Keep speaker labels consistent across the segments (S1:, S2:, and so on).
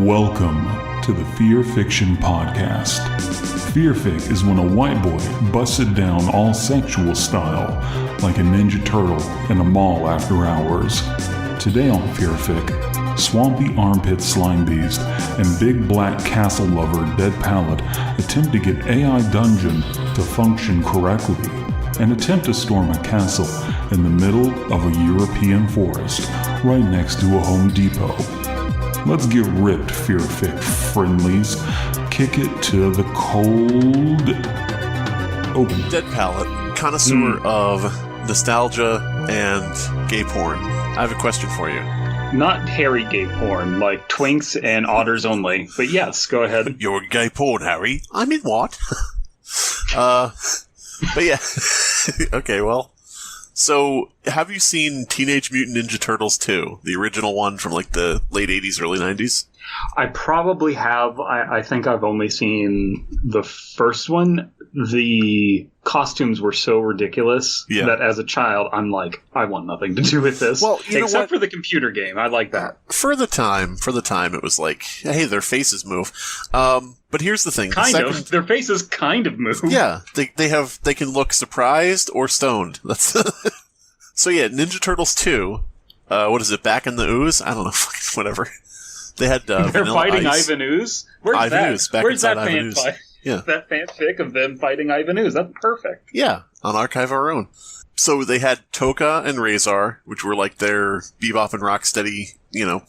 S1: Welcome to the Fear Fiction Podcast. Fearfic is when a white boy busted down all sexual style like a Ninja Turtle in a mall after hours. Today on Fearfic, Swampy Armpit Slimebeast and Big Black Castle Lover Dead Pallet attempt to get AI Dungeon to function correctly and attempt to storm a castle in the middle of a European forest right next to a Home Depot. Let's get ripped, Fearfic friendlies. Kick it to the cold open.
S2: Dead Pallet, connoisseur of nostalgia and gay porn. I have a question for you.
S3: Not hairy gay porn, like twinks and otters only. But yes, go ahead.
S2: You're gay porn, Harry. I mean, what? But yeah. Okay, well. So, have you seen Teenage Mutant Ninja Turtles 2? The original one from like the late 80s, early 90s?
S3: I probably have. I think I've only seen the first one. The costumes were so ridiculous that as a child, I'm like, I want nothing to do with this.
S2: Well,
S3: except for the computer game. I like that.
S2: For the time, it was like, hey, their faces move. But here's the thing.
S3: Their faces kind of move.
S2: Yeah. They can look surprised or stoned. That's So yeah, Ninja Turtles 2. What is it? Back in the Ooze? I don't know. Whatever. They had
S3: they're fighting
S2: Ice.
S3: Ivan Ooze? Where's
S2: Ivan
S3: that?
S2: Ooze, back
S3: Where's that
S2: inside Ivan Ooze. Yeah.
S3: That fanfic of them fighting Ivan Ooze. That's perfect.
S2: Yeah, on Archive Our Own. So they had Toka and Razor, which were like their Bebop and Rocksteady,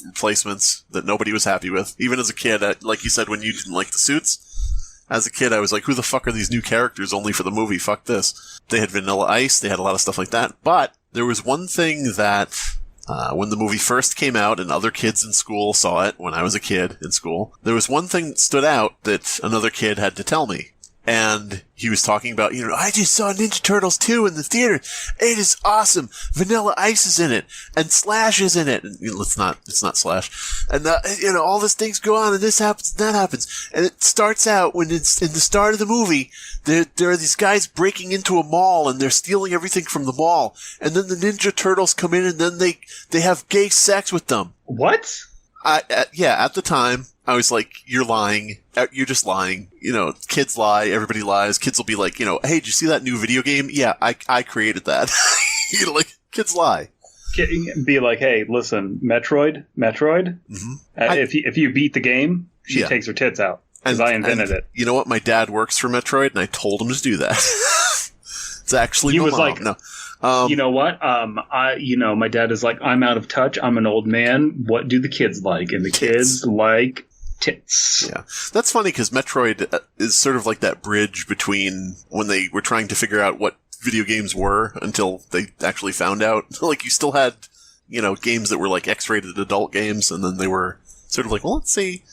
S2: replacements that nobody was happy with. Even as a kid, like you said, when you didn't like the suits, as a kid I was like, who the fuck are these new characters only for the movie? Fuck this. They had Vanilla Ice, they had a lot of stuff like that. But there was one thing that... when the movie first came out and other kids in school saw it when I was a kid in school, there was one thing that stood out that another kid had to tell me. And he was talking about, I just saw Ninja Turtles 2 in the theater. It is awesome. Vanilla Ice is in it. And Slash is in it. And it's not Slash. And, all these things go on and this happens and that happens. And it starts out when it's in the start of the movie, there are these guys breaking into a mall and they're stealing everything from the mall. And then the Ninja Turtles come in and then they have gay sex with them.
S3: What?
S2: At the time, I was like, you're lying. You're just lying. Kids lie. Everybody lies. Kids will be like, hey, did you see that new video game? Yeah, I created that. Kids lie.
S3: Be like, hey, listen, Metroid.
S2: Mm-hmm.
S3: If you beat the game, she takes her tits out. Because I invented it.
S2: You know what? My dad works for Metroid, and I told him to do that. It's actually
S3: he
S2: my
S3: was
S2: mom.
S3: Like,
S2: no.
S3: You know what? My dad is like, I'm out of touch. I'm an old man. What do the kids like? And the kids like tits.
S2: Yeah. That's funny because Metroid is sort of like that bridge between when they were trying to figure out what video games were until they actually found out. Like, you still had, games that were like X-rated adult games, and then they were sort of like, well, let's see.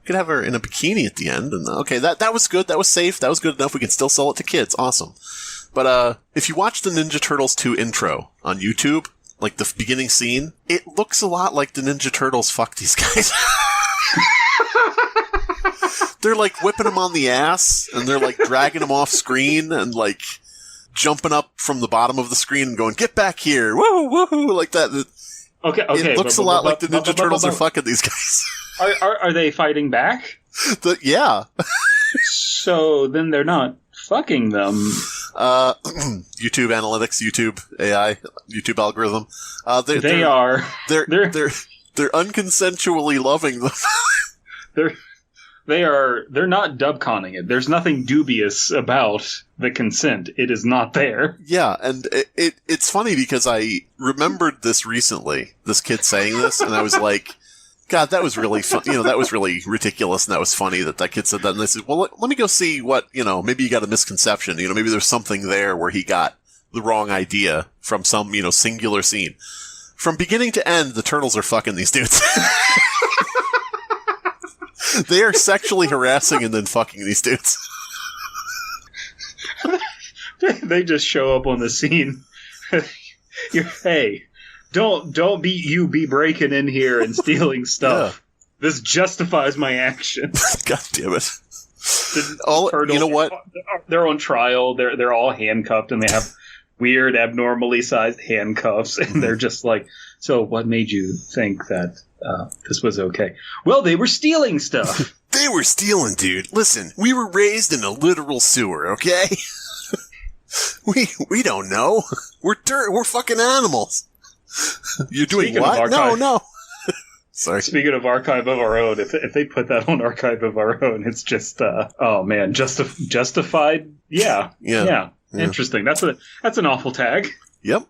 S2: We could have her in a bikini at the end. And okay, that was good. That was safe. That was good enough. We can still sell it to kids. Awesome. But if you watch the Ninja Turtles 2 intro on YouTube, like the beginning scene, it looks a lot like the Ninja Turtles fuck these guys. They're like whipping them on the ass, and they're like dragging them off screen, and like jumping up from the bottom of the screen and going, "Get back here!" Woo, woohoo, like that.
S3: Okay.
S2: It looks a lot like the Ninja Turtles are fucking these guys.
S3: Are they fighting back?
S2: Yeah.
S3: So then they're not fucking them.
S2: YouTube analytics, YouTube AI, YouTube algorithm. They're unconsensually loving them.
S3: They're not dubconning it. There's nothing dubious about the consent. It is not there.
S2: Yeah, and it's funny because I remembered this recently, this kid saying this, and I was like, God, that was really fun. That was really ridiculous, and that was funny that kid said that. And I said, well, let me go see what, maybe you got a misconception. Maybe there's something there where he got the wrong idea from some, singular scene. From beginning to end, the turtles are fucking these dudes. They are sexually harassing and then fucking these dudes.
S3: They just show up on the scene. Hey, don't be breaking in here and stealing stuff. Yeah. This justifies my action.
S2: God damn it.
S3: You know what? They're on trial. They're all handcuffed, and they have weird, abnormally sized handcuffs, and they're just like, so what made you think that this was okay. Well, they were stealing stuff.
S2: They were stealing, dude. Listen, we were raised in a literal sewer, okay? we don't know. We're dirt. We're fucking animals. You're doing
S3: Speaking
S2: what? No. Sorry.
S3: Speaking of Archive of Our Own, if they put that on Archive of Our Own, it's just oh man, justified. Yeah. Interesting. That's an awful tag.
S2: Yep.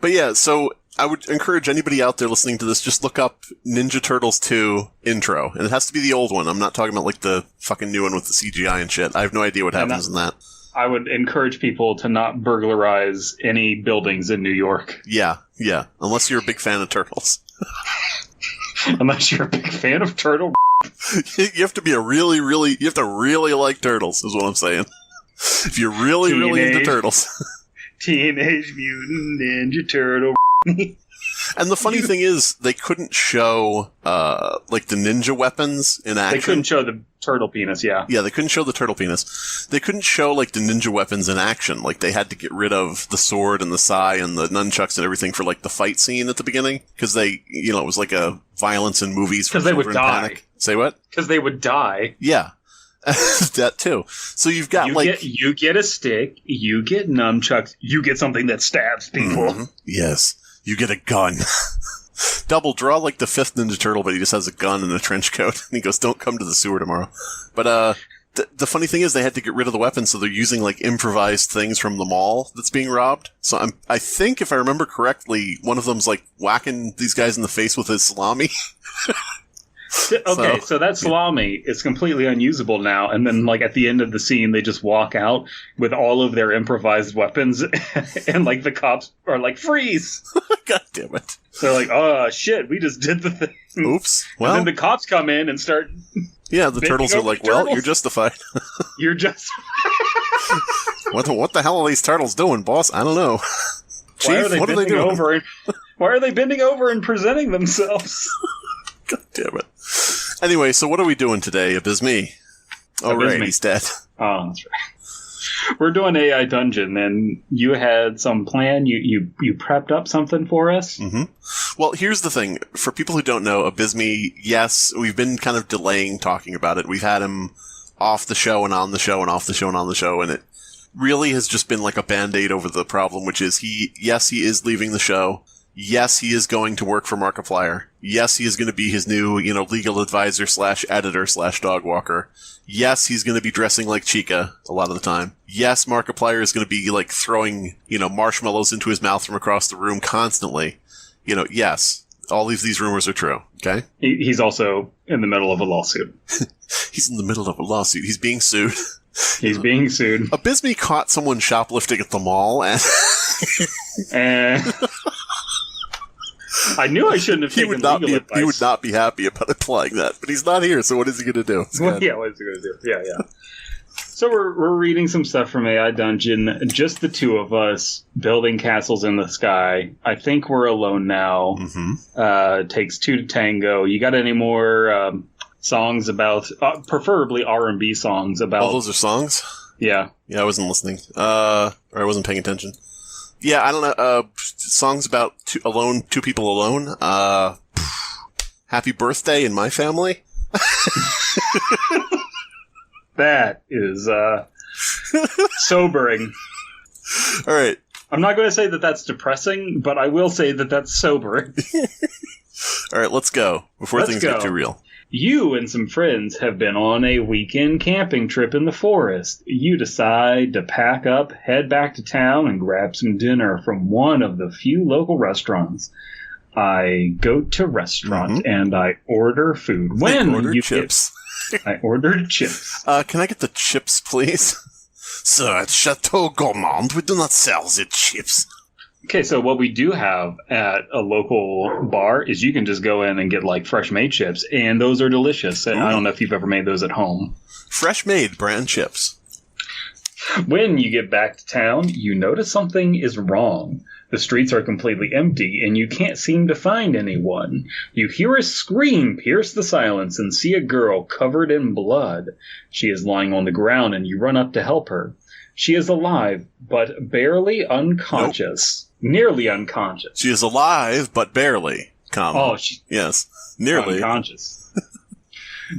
S2: But yeah, so I would encourage anybody out there listening to this, just look up Ninja Turtles 2 intro. And it has to be the old one. I'm not talking about like the fucking new one with the CGI and shit. I have no idea what happens in that.
S3: I would encourage people to not burglarize any buildings in New York.
S2: Yeah. Unless you're a big fan of turtles.
S3: Unless you're a big fan of turtle.
S2: You have to be you have to really like turtles, is what I'm saying. If you're really into turtles.
S3: Teenage Mutant Ninja Turtle.
S2: And the funny thing is, they couldn't show, like, the ninja weapons in action.
S3: They couldn't show the turtle penis, yeah.
S2: Yeah, they couldn't show the turtle penis. They couldn't show, like, the ninja weapons in action. Like, they had to get rid of the sword and the sai and the nunchucks and everything for, like, the fight scene at the beginning. Because they, it was like a violence in movies for children.
S3: Because they would die.
S2: Panic. Say what?
S3: Because they would die.
S2: Yeah. That too. So you've got
S3: you get a stick, you get nunchucks, you get something that stabs people.
S2: Mm-hmm. Yes. You get a gun. Double draw like the fifth Ninja Turtle, but he just has a gun and a trench coat. And he goes, don't come to the sewer tomorrow. But the funny thing is they had to get rid of the weapons, so they're using like improvised things from the mall that's being robbed. So I think, if I remember correctly, one of them's like whacking these guys in the face with his salami.
S3: Okay, so that salami is completely unusable now, and then, like, at the end of the scene, they just walk out with all of their improvised weapons, and, like, the cops are like, freeze!
S2: God damn it.
S3: They're like, oh, shit, we just did the thing.
S2: Oops. Well.
S3: And then the cops come in and start...
S2: Yeah, the turtles are like, well, you're justified.
S3: You're just...
S2: What the hell are these turtles doing, boss? I don't know. Chief, what are they doing?
S3: Why are they bending over and presenting themselves?
S2: God damn it. Anyway, so what are we doing today, Abysmii? Oh, right, he's dead.
S3: Oh, that's right. We're doing AI Dungeon, and you had some plan. You prepped up something for us?
S2: Mm-hmm. Well, here's the thing. For people who don't know, Abysmii, yes, we've been kind of delaying talking about it. We've had him off the show and on the show and off the show and on the show, and it really has just been like a Band-Aid over the problem, which is he is leaving the show. Yes, he is going to work for Markiplier. Yes, he is going to be his new, legal advisor / editor / dog walker. Yes, he's going to be dressing like Chica a lot of the time. Yes, Markiplier is going to be, like, throwing, marshmallows into his mouth from across the room constantly. Yes, all of these rumors are true, okay?
S3: He's also in the middle of a lawsuit.
S2: He's in the middle of a lawsuit. He's being sued.
S3: He's being sued.
S2: Abysmii caught someone shoplifting at the mall, and...
S3: I knew I shouldn't have taken legal advice.
S2: He would not be happy about applying that, but he's not here, so what is he going to do?
S3: What is he going to do? Yeah. So we're reading some stuff from AI Dungeon, just the two of us, building castles in the sky. I think we're alone now. Mm-hmm. Takes two to tango. You got any more songs about, preferably R&B songs about...
S2: Oh, those are songs?
S3: Yeah.
S2: Yeah, I wasn't listening. Or I wasn't paying attention. Yeah, I don't know. Songs about two people alone. Happy Birthday in My Family.
S3: That is sobering.
S2: All right.
S3: I'm not going to say that that's depressing, but I will say that that's sobering.
S2: All right, let's go before things get too real.
S3: You and some friends have been on a weekend camping trip in the forest. You decide to pack up, head back to town, and grab some dinner from one of the few local restaurants. I go to restaurant and I order food.
S2: When I ordered chips.
S3: I ordered chips.
S2: Can I get the chips, please? Sir, at Chateau Gourmand, we do not sell the chips.
S3: Okay, so what we do have at a local bar is you can just go in and get, like, fresh-made chips, and those are delicious. And I don't know if you've ever made those at home.
S2: Fresh-made brand chips.
S3: When you get back to town, you notice something is wrong. The streets are completely empty, and you can't seem to find anyone. You hear a scream pierce the silence and see a girl covered in blood. She is lying on the ground, and you run up to help her. She is alive, but barely unconscious. Nope. Nearly unconscious.
S2: She is alive, but barely. comma.
S3: Oh, she's
S2: nearly
S3: unconscious.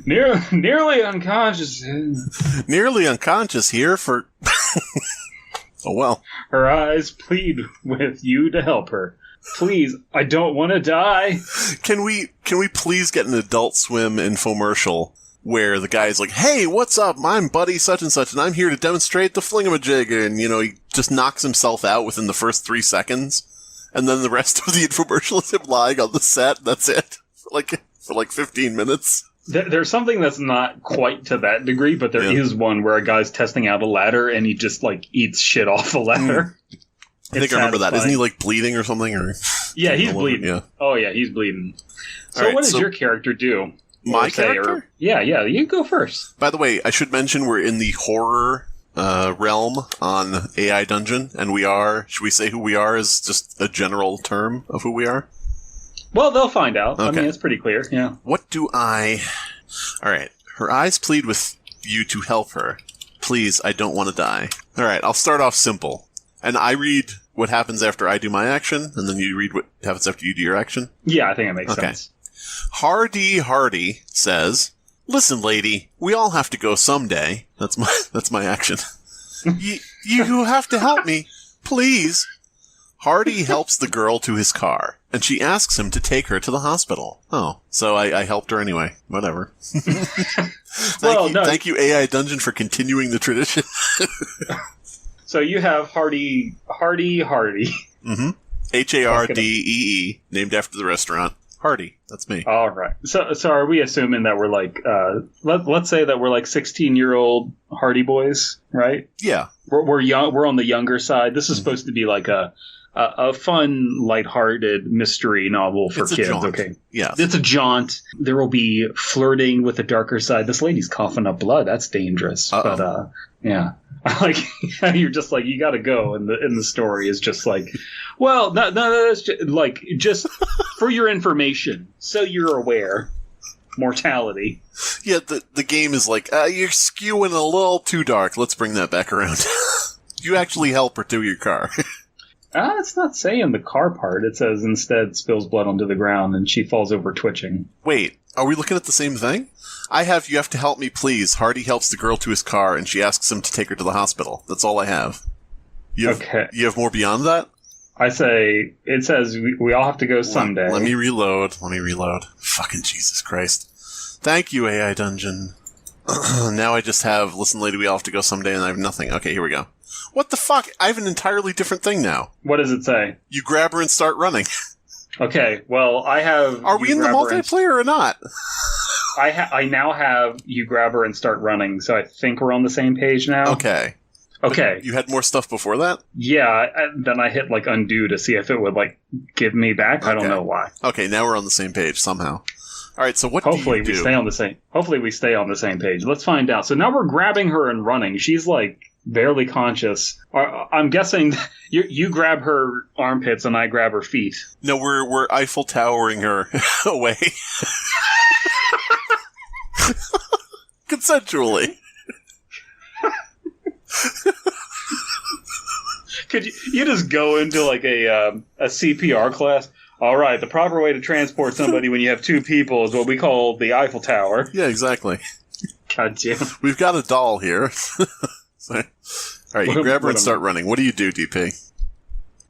S3: Nearly unconscious.
S2: Nearly unconscious here for... Oh, well.
S3: Her eyes plead with you to help her. Please, I don't want to die.
S2: Can we please get an Adult Swim infomercial where the guy's like, hey, what's up? I'm Buddy such and such, and I'm here to demonstrate the flingamajig. And, he just knocks himself out within the first 3 seconds. And then the rest of the infomercial is him lying on the set. That's it. For 15 minutes.
S3: There's something that's not quite to that degree, but there is one where a guy's testing out a ladder and he just, eats shit off a ladder.
S2: I think I remember that. Isn't he, bleeding or something? Or
S3: yeah, he's bleeding.
S2: Yeah.
S3: Oh, yeah, he's bleeding. So what does your character do?
S2: My character?
S3: Yeah, you go first.
S2: By the way, I should mention we're in the horror realm on AI Dungeon, and should we say who we are as just a general term of who we are?
S3: Well, they'll find out.
S2: Okay.
S3: I mean, it's pretty clear, yeah.
S2: What do I... Alright, her eyes plead with you to help her. Please, I don't want to die. Alright, I'll start off simple. And I read what happens after I do my action, and then you read what happens after you do your action?
S3: Yeah, I think that makes sense.
S2: Hardy says, listen, lady, we all have to go someday. That's my action. You have to help me, please. Hardy helps the girl to his car, and she asks him to take her to the hospital. Oh, so I helped her anyway. Whatever. Thank you, AI Dungeon, for continuing the tradition.
S3: So you have Hardy.
S2: Mm-hmm. Hardee, named after the restaurant. Hardy, that's me.
S3: All right. So are we assuming that we're let's say that we're 16-year-old Hardy boys, right?
S2: Yeah.
S3: We're young. We're on the younger side. This is supposed to be a fun, lighthearted mystery novel for kids. Okay.
S2: Yeah.
S3: It's a jaunt. There will be flirting with the darker side. This lady's coughing up blood. That's dangerous.
S2: Uh-oh.
S3: But yeah. You're just you got to go, and the story is just well, no, that's just for your information, so you're aware. Mortality.
S2: Yeah, the game is you're skewing a little too dark. Let's bring that back around. You actually help her to your car.
S3: It's not saying the car part. It says instead spills blood onto the ground and she falls over twitching.
S2: Wait, are we looking at the same thing? You have to help me, please. Hardy helps the girl to his car, and she asks him to take her to the hospital. That's all I have. You have more beyond that?
S3: I say, it says we all have to go someday.
S2: Let me reload. Fucking Jesus Christ. Thank you, AI Dungeon. Now I just have, listen, lady, we all have to go someday, and I have nothing. Okay, here we go. What the fuck? I have an entirely different thing now.
S3: What does it say?
S2: You grab her and start running.
S3: Okay, well, I have...
S2: Are we in the multiplayer or not?
S3: I now have you grab her and start running, so I think we're on the same page now.
S2: Okay.
S3: Okay.
S2: But you had more stuff before that?
S3: Yeah, then I hit undo to see if it would give me back. Okay. I don't know why.
S2: Okay, now we're on the same page somehow. All right, so
S3: hopefully
S2: do you do?
S3: Hopefully we stay on the same page. Let's find out. So now we're grabbing her and running. She's barely conscious. I'm guessing you grab her armpits and I grab her feet.
S2: No, we're Eiffel Towering her away. Consensually.
S3: Could you just go into a CPR class? All right, the proper way to transport somebody when you have two people is what we call the Eiffel Tower.
S2: Yeah, exactly.
S3: God damn.
S2: We've got a doll here. All right, you grab her and start running. What do you do, DP?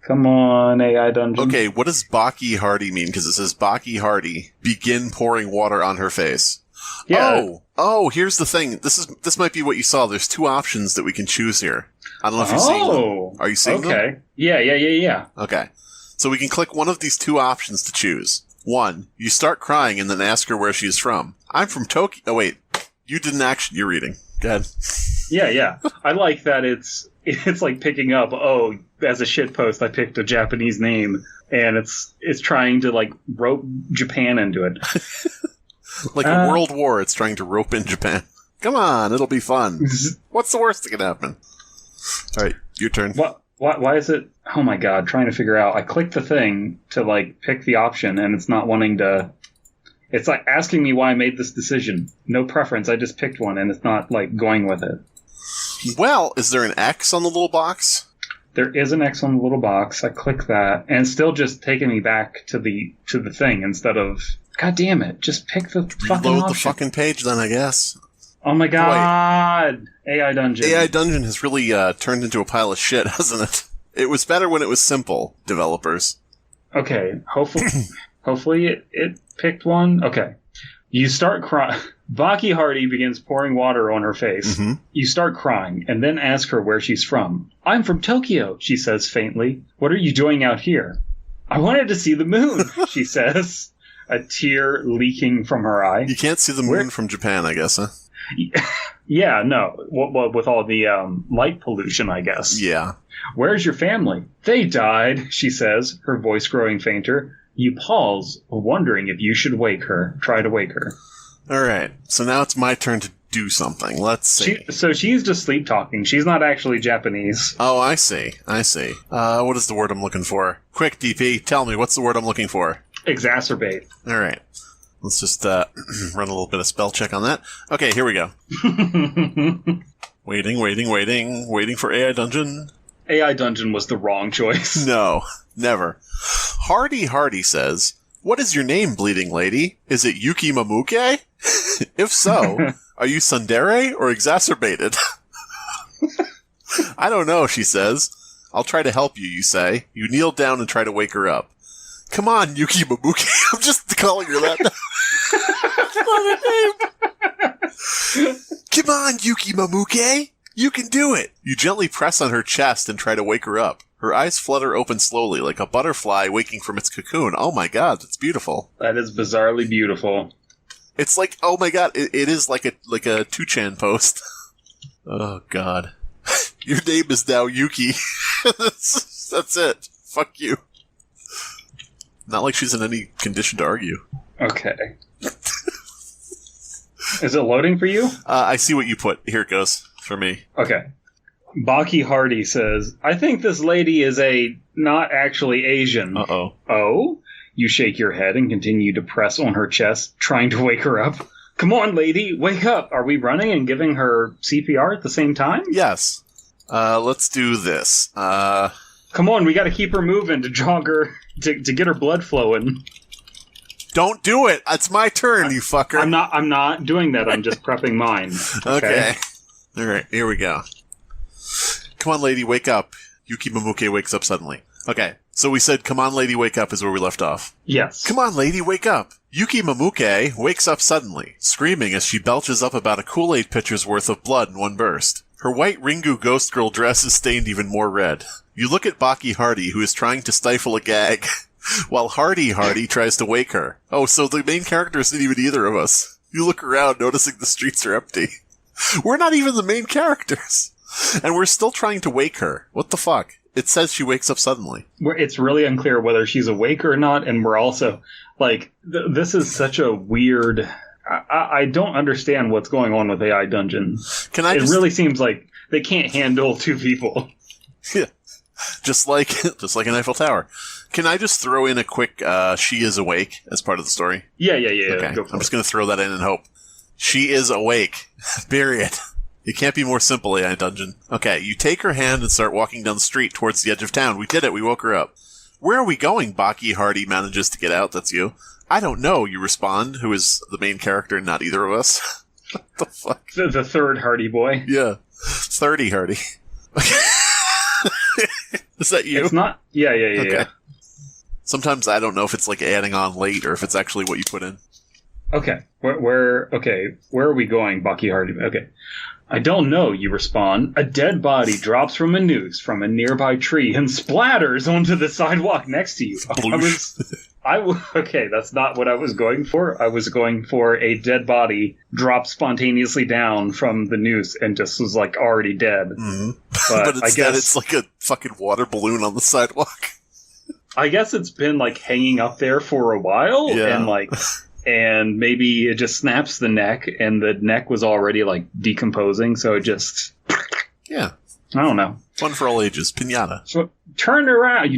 S3: Come on, AI Dungeon.
S2: Okay, what does Baki Hardy mean? Because it says Baki Hardy, begin pouring water on her face.
S3: Yeah.
S2: Oh, here's the thing. This might be what you saw. There's two options that we can choose here. I don't know if you're seeing them. Are you seeing them?
S3: Okay. Yeah.
S2: Okay. So we can click one of these two options to choose. One, you start crying and then ask her where she's from. I'm from Tokyo. Oh, wait. You did an action you're reading. Go ahead.
S3: Yeah. I like that it's like picking up, as a shitpost, I picked a Japanese name, and it's trying to, rope Japan into it.
S2: A world war, it's trying to rope in Japan. Come on, it'll be fun. What's the worst that can happen? All right, your turn.
S3: Why is it... Oh my god, trying to figure out... I clicked the thing to, pick the option, and it's not wanting to... It's asking me why I made this decision. No preference, I just picked one, and it's not, going with it.
S2: Well, is there an X on the little box?
S3: There is an X on the little box. I click that, and it's still just taking me back to the thing instead of... God damn it, just pick the fucking
S2: Reload
S3: option.
S2: the fucking page then, I guess.
S3: Oh my god! Boy. AI Dungeon.
S2: AI Dungeon has really turned into a pile of shit, hasn't it? It was better when it was simple, developers.
S3: Okay, hopefully it picked one. Okay. You start crying. Baki Hardy begins pouring water on her face. Mm-hmm. You start crying, and then ask her where she's from. I'm from Tokyo, she says faintly. What are you doing out here? I wanted to see the moon, she says, a tear leaking from her eye.
S2: You can't see the moon from Japan, I guess, huh?
S3: Yeah, no. Well, with all the light pollution, I guess.
S2: Yeah.
S3: Where's your family? They died, she says, her voice growing fainter. You pause, wondering if you should try to wake her.
S2: All right, so now it's my turn to do something. Let's see.
S3: So she's just sleep talking. She's not actually Japanese.
S2: Oh, I see. What is the word I'm looking for? Quick, DP, tell me, what's the word I'm looking for?
S3: Exacerbate.
S2: All right. Let's just run a little bit of spell check on that. Okay, here we go. Waiting for AI Dungeon.
S3: AI Dungeon was the wrong choice.
S2: No, never. Hardy says, what is your name, bleeding lady? Is it Yuki Mamuke? If so, are you tsundere or exacerbated? I don't know, she says. I'll try to help you, you say. You kneel down and try to wake her up. Come on, Yuki Mamuke. I'm just calling her that. That's not a name. Come on, Yuki Mamuke. You can do it. You gently press on her chest and try to wake her up. Her eyes flutter open slowly, like a butterfly waking from its cocoon. Oh my god, that's beautiful.
S3: That is bizarrely beautiful.
S2: It's like, oh my god, it is like a 2chan post. Oh god. Your name is now Yuki. That's it. Fuck you. Not like she's in any condition to argue.
S3: Okay. Is it loading for you?
S2: I see what you put. Here it goes for me.
S3: Okay. Baki Hardy says, I think this lady is not actually Asian.
S2: Uh-oh.
S3: Oh? You shake your head and continue to press on her chest, trying to wake her up. Come on, lady, wake up. Are we running and giving her CPR at the same time?
S2: Yes. Let's do this.
S3: Come on, we gotta keep her moving to jog her, to get her blood flowing.
S2: Don't do it. It's my turn, you fucker.
S3: I'm not doing that. I'm just prepping mine.
S2: Okay. All right, here we go. Come on, lady, wake up. Yuki Mamuke wakes up suddenly. Okay, so we said, come on, lady, wake up is where we left off.
S3: Yes.
S2: Come on, lady, wake up. Yuki Mamuke wakes up suddenly, screaming as she belches up about a Kool-Aid pitcher's worth of blood in one burst. Her white Ringu Ghost Girl dress is stained even more red. You look at Baki Hardy, who is trying to stifle a gag, while Hardy tries to wake her. Oh, so the main character isn't even either of us. You look around, noticing the streets are empty. We're not even the main characters. And we're still trying to wake her. What the fuck? It says she wakes up suddenly.
S3: It's really unclear whether she's awake or not, and we're also, like, this is such a weird... I don't understand what's going on with AI Dungeon. It really seems like they can't handle two people.
S2: Yeah. Just like an Eiffel Tower. Can I just throw in a quick she is awake as part of the story?
S3: Yeah.
S2: Okay. I'm just going to throw that in and hope. She is awake. Period. It can't be more simple, AI Dungeon. Okay, you take her hand and start walking down the street towards the edge of town. We did it. We woke her up. Where are we going? Baki Hardy manages to get out. That's you. I don't know, you respond, who is the main character and not either of us. What the fuck?
S3: The third Hardy boy.
S2: Yeah. 30 Hardy. Is that you?
S3: It's not... Yeah.
S2: Okay.
S3: Yeah.
S2: Sometimes I don't know if it's like adding on late or if it's actually what you put in.
S3: Okay. Where are we going, Baki Hardy? Okay. I don't know, you respond. A dead body drops from a noose from a nearby tree and splatters onto the sidewalk next to you. Okay, that's not what I was going for. I was going for a dead body drop spontaneously down from the noose and just was, like, already dead.
S2: Mm-hmm. But instead, I guess it's like a fucking water balloon on the sidewalk.
S3: I guess it's been, like, hanging up there for a while,
S2: yeah.
S3: And maybe it just snaps the neck, and the neck was already, like, decomposing, so it just...
S2: Yeah.
S3: I don't know.
S2: Fun for all ages. Piñata.
S3: So, you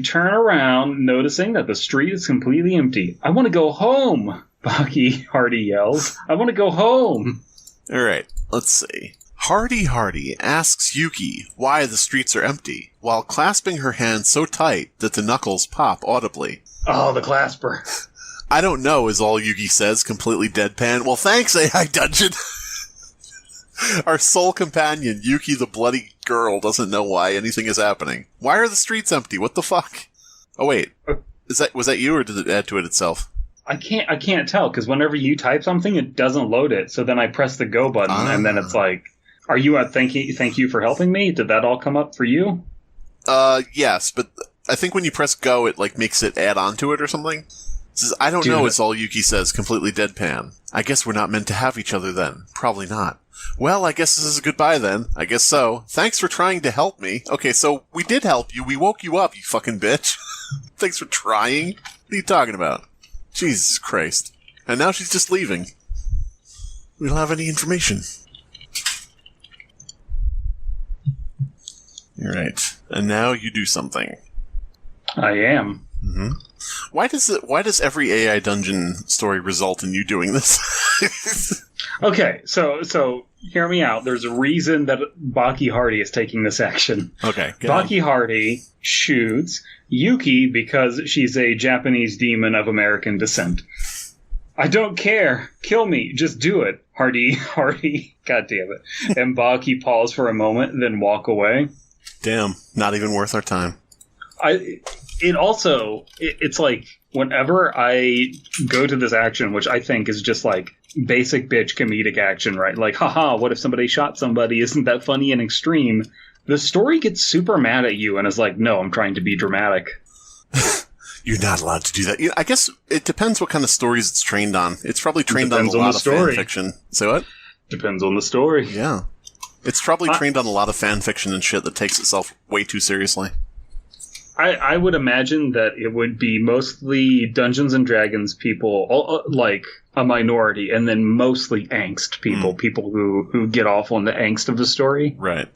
S3: turn around, noticing that the street is completely empty. I want to go home, Baki Hardy yells. I want to go home.
S2: All right. Let's see. Hardy asks Yuki why the streets are empty, while clasping her hands so tight that the knuckles pop audibly.
S3: Oh, the clasper.
S2: I don't know, is all Yuki says, completely deadpan. Well, thanks, AI Dungeon. Our sole companion, Yuki the bloody girl, doesn't know why anything is happening. Why are the streets empty? What the fuck? Oh, wait. Was that you, or did it add to it itself?
S3: I can't tell, because whenever you type something, it doesn't load it. So then I press the go button, and then it's like, are you at thank you for helping me? Did that all come up for you?
S2: Yes, but I think when you press go, it like makes it add on to it or something. It says, I don't know, is all Yuki says, completely deadpan. I guess we're not meant to have each other then. Probably not. Well, I guess this is a goodbye then. I guess so. Thanks for trying to help me. Okay, so we did help you. We woke you up, you fucking bitch. Thanks for trying. What are you talking about? Jesus Christ. And now she's just leaving. We don't have any information. You're right. And now you do something.
S3: I am.
S2: Mm-hmm. Why does every AI dungeon story result in you doing this?
S3: Okay, so hear me out. There's a reason that Baki Hardy is taking this action.
S2: Okay.
S3: Baki Hardy shoots Yuki because she's a Japanese demon of American descent. I don't care. Kill me. Just do it. Hardy. God damn it. And Baki pause for a moment, then walk away.
S2: Damn. Not even worth our time.
S3: It's like, whenever I go to this action, which I think is just like basic bitch comedic action, right? Like, haha, what if somebody shot somebody? Isn't that funny and extreme? The story gets super mad at you and is like, no, I'm trying to be dramatic.
S2: You're not allowed to do that. I guess it depends what kind of stories it's trained on. It's probably trained on a lot of fan fiction. Say what?
S3: Depends on the story.
S2: Yeah. It's probably trained on a lot of fan fiction and shit that takes itself way too seriously.
S3: I would imagine that it would be mostly Dungeons and Dragons people, like a minority, and then mostly angst people, people who get off on the angst of the story.
S2: Right.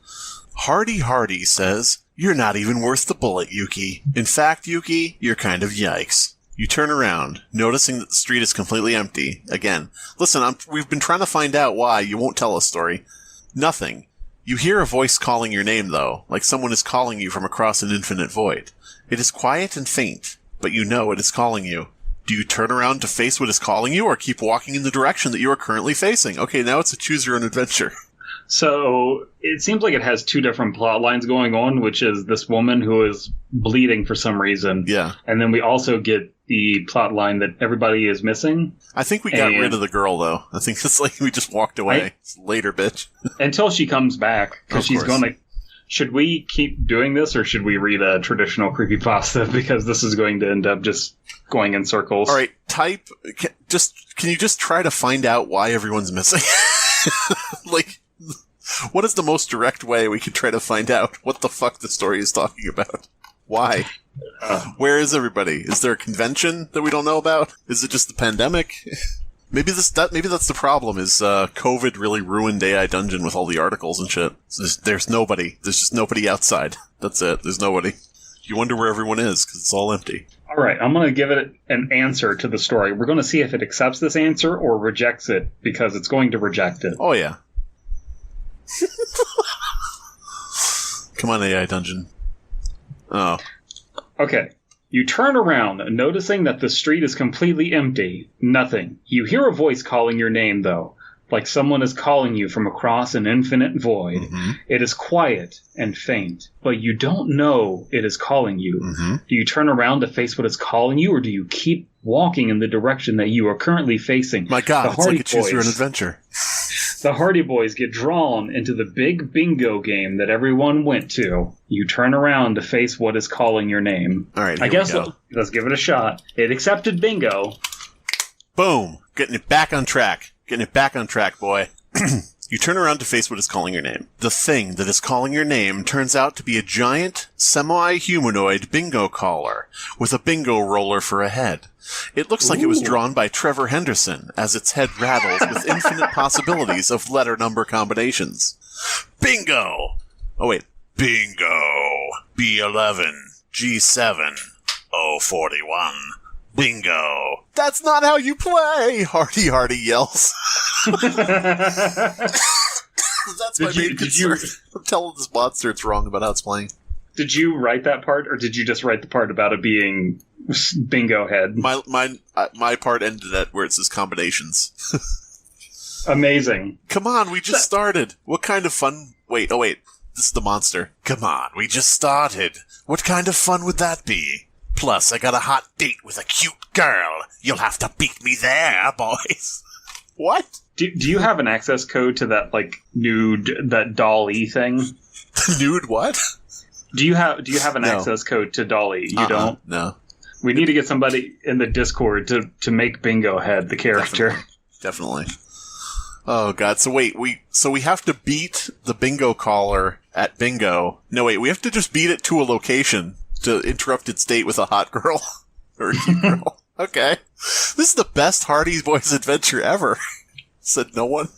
S2: Hardy says, you're not even worth the bullet, Yuki. In fact, Yuki, you're kind of yikes. You turn around, noticing that the street is completely empty. Again, listen, we've been trying to find out why. You won't tell us, story. Nothing. You hear a voice calling your name, though, like someone is calling you from across an infinite void. It is quiet and faint, but you know it is calling you. Do you turn around to face what is calling you, or keep walking in the direction that you are currently facing? Okay, now it's a choose-your-own-adventure.
S3: So, it seems like it has two different plot lines going on, which is this woman who is bleeding for some reason.
S2: Yeah.
S3: And then we also get the plot line that everybody is missing.
S2: I think we got rid of the girl, though. I think it's like we just walked away. Later, bitch.
S3: Until she comes back, because she's going to... Should we keep doing this, or should we read a traditional creepypasta? Because this is going to end up just going in circles.
S2: All right, type... Can you just try to find out why everyone's missing? Like... What is the most direct way we could try to find out what the fuck the story is talking about? Why? Where is everybody? Is there a convention that we don't know about? Is it just the pandemic? Maybe that's the problem, is COVID really ruined AI Dungeon with all the articles and shit. There's nobody. There's just nobody outside. That's it. There's nobody. You wonder where everyone is, because it's all empty.
S3: All right, I'm going to give it an answer to the story. We're going to see if it accepts this answer or rejects it, because it's going to reject it.
S2: Oh, yeah. Come on, AI Dungeon. Oh.
S3: Okay. You turn around, noticing that the street is completely empty. Nothing. You hear a voice calling your name, though, like someone is calling you from across an infinite void. Mm-hmm. It is quiet and faint, but you don't know it is calling you. Mm-hmm. Do you turn around to face what is calling you, or do you keep walking in the direction that you are currently facing?
S2: My God, it's like a choose-your-own-adventure.
S3: The Hardy Boys get drawn into the big bingo game that everyone went to. You turn around to face what is calling your name.
S2: All right,
S3: I guess let's give it a shot. It accepted bingo.
S2: Boom. Getting it back on track. Getting it back on track, boy. You turn around to face what is calling your name. The thing that is calling your name turns out to be a giant, semi-humanoid bingo caller with a bingo roller for a head. It looks like it was drawn by Trevor Henderson, as its head rattles with infinite possibilities of letter-number combinations. Bingo! Oh, wait. Bingo! B11, G7, O41. Bingo! That's not how you play! Hardy yells. That's my main concern. I'm telling this monster it's wrong about how it's playing.
S3: Did you write that part, or did you just write the part about it being Bingohead?
S2: My part ended at where it says combinations.
S3: Amazing.
S2: Come on, we just started. What kind of fun... Wait, this is the monster. Come on, we just started. What kind of fun would that be? Plus, I got a hot date with a cute girl. You'll have to beat me there, boys. What?
S3: Do you have an access code to that, nude, that Dall E thing?
S2: Nude what?
S3: Do you have an access code to Dall E? You don't?
S2: No.
S3: We need to get somebody in the Discord to make Bingohead the character.
S2: Definitely. Oh god, so wait, we have to beat the bingo caller at bingo. No wait, we have to just beat it to a location to interrupt its date with a hot girl. Or a cute girl. Okay. This is the best Hardy Boys adventure ever. Said no one.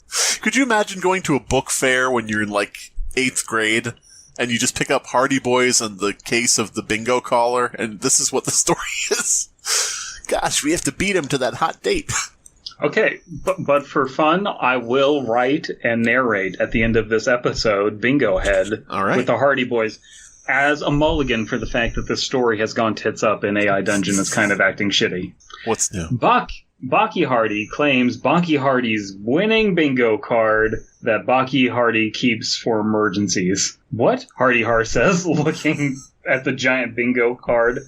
S2: Could you imagine going to a book fair when you're in 8th grade and you just pick up Hardy Boys and the case of the bingo caller and this is what the story is? Gosh, we have to beat him to that hot date.
S3: Okay, but for fun, I will write and narrate at the end of this episode Bingohead with the Hardy Boys as a mulligan for the fact that this story has gone tits up and AI Dungeon is kind of acting shitty.
S2: What's new?
S3: Baki Hardy claims Baki Hardy's winning bingo card that Baki Hardy keeps for emergencies. What? Hardy Har says, looking at the giant bingo card,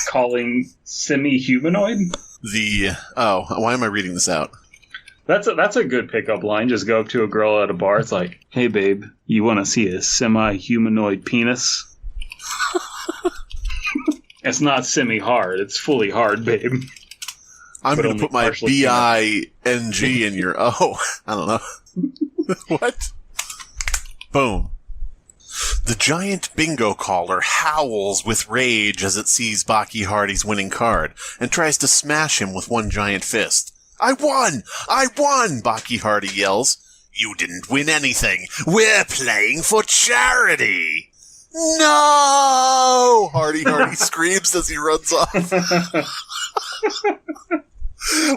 S3: calling semi-humanoid?
S2: Why am I reading this out?
S3: That's a good pickup line. Just go up to a girl at a bar. It's like, hey, babe, you want to see a semi-humanoid penis? It's not semi-hard. It's fully hard, babe.
S2: I'm going to put my B-I-N-G in your O. I don't know. What? Boom. The giant bingo caller howls with rage as it sees Baki Hardy's winning card and tries to smash him with one giant fist. I won! I won! Baki Hardy yells. You didn't win anything. We're playing for charity. No! Hardy screams as he runs off.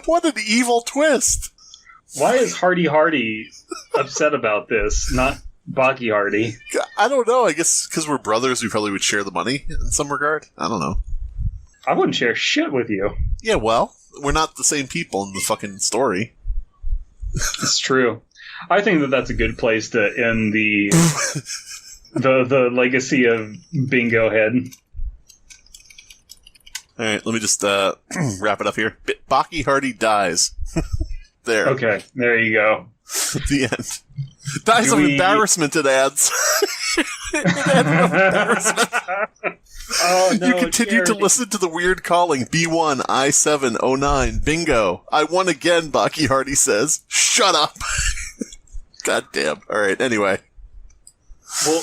S2: What an evil twist.
S3: Why is Hardy upset about this? Not Baki Hardy.
S2: I don't know. I guess because we're brothers, we probably would share the money in some regard. I don't know.
S3: I wouldn't share shit with you.
S2: Yeah, well, we're not the same people in the fucking story.
S3: It's true. I think that's a good place to end the the legacy of Bingohead.
S2: All right, let me just wrap it up here. Baki Hardy dies. There.
S3: Okay, there you go.
S2: The end. Dies of embarrassment, it adds. It adds of embarrassment.
S3: Oh, no,
S2: you continue to listen to the weird calling. B1, I7, 09, bingo. I won again, Baki Hardy says. Shut up. God damn. All right, anyway.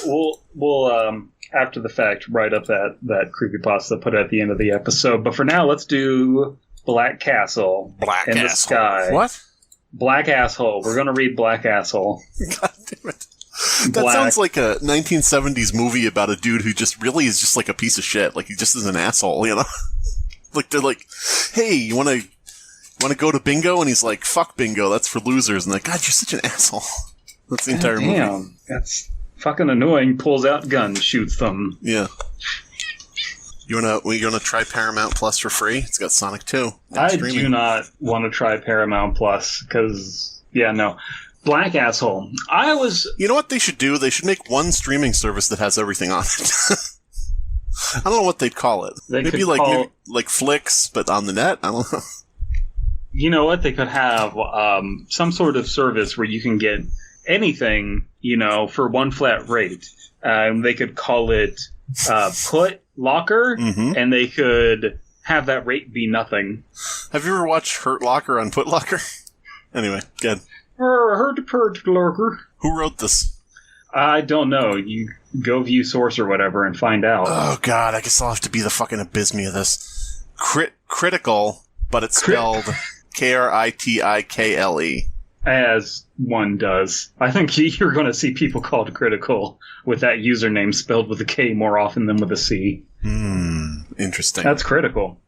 S3: We'll after the fact, write up that creepypasta, put it at the end of the episode. But for now, let's do Black Castle in the Sky.
S2: What?
S3: Black Asshole. We're going to read Black Asshole.
S2: God damn it. That sounds like a 1970s movie about a dude who just really is just like a piece of shit. Like, he just is an asshole, you know? Like, they're like, hey, you want to go to bingo? And he's like, fuck bingo, that's for losers. And like, God, you're such an asshole. That's the entire movie.
S3: Damn, that's fucking annoying. Pulls out gun, shoots them.
S2: Yeah. You wanna try Paramount Plus for free? It's got Sonic 2.
S3: I do not want to try Paramount Plus because, no. Black Asshole. You know what they should do? They should make one streaming service that has everything on it. I don't know what they'd call it. Maybe like Flicks, but on the net? I don't know. You know what? They could have some sort of service where you can get anything, for one flat rate. They could call it Put Locker, and they could have that rate be nothing.
S2: Have you ever watched Hurt Locker on Put Locker? Anyway, good.
S3: Hurt Locker.
S2: Who wrote this?
S3: I don't know. You go view source or whatever and find out.
S2: Oh god, I guess I'll have to be the fucking Abysmii of this. Critical, but it's spelled Kritikle.
S3: As one does. I think you're going to see people called Critical with that username spelled with a K more often than with a C.
S2: Interesting.
S3: That's critical.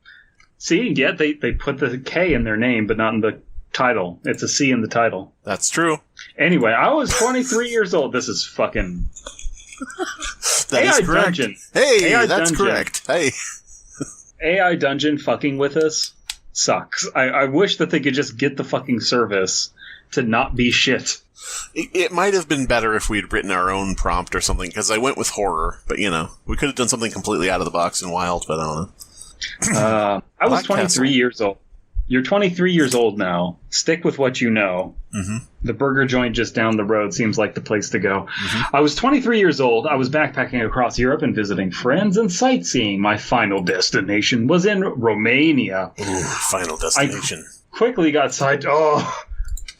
S3: See, yet they put the K in their name, but not in the Title. It's a C in the title.
S2: That's true.
S3: Anyway, I was 23 years old. This is fucking...
S2: That
S3: AI
S2: is correct.
S3: Dungeon.
S2: Hey,
S3: AI
S2: that's
S3: Dungeon.
S2: correct. Hey.
S3: AI Dungeon fucking with us sucks. I wish that they could just get the fucking service to not be shit.
S2: It might have been better if we'd written our own prompt or something, because I went with horror, but we could have done something completely out of the box and wild, but I don't know.
S3: I was 23 years old. You're 23 years old now. Stick with what you know.
S2: Mm-hmm.
S3: The burger joint just down the road seems like the place to go. Mm-hmm. I was 23 years old. I was backpacking across Europe and visiting friends and sightseeing. My final destination was in Romania.
S2: Ooh, final destination.
S3: I quickly got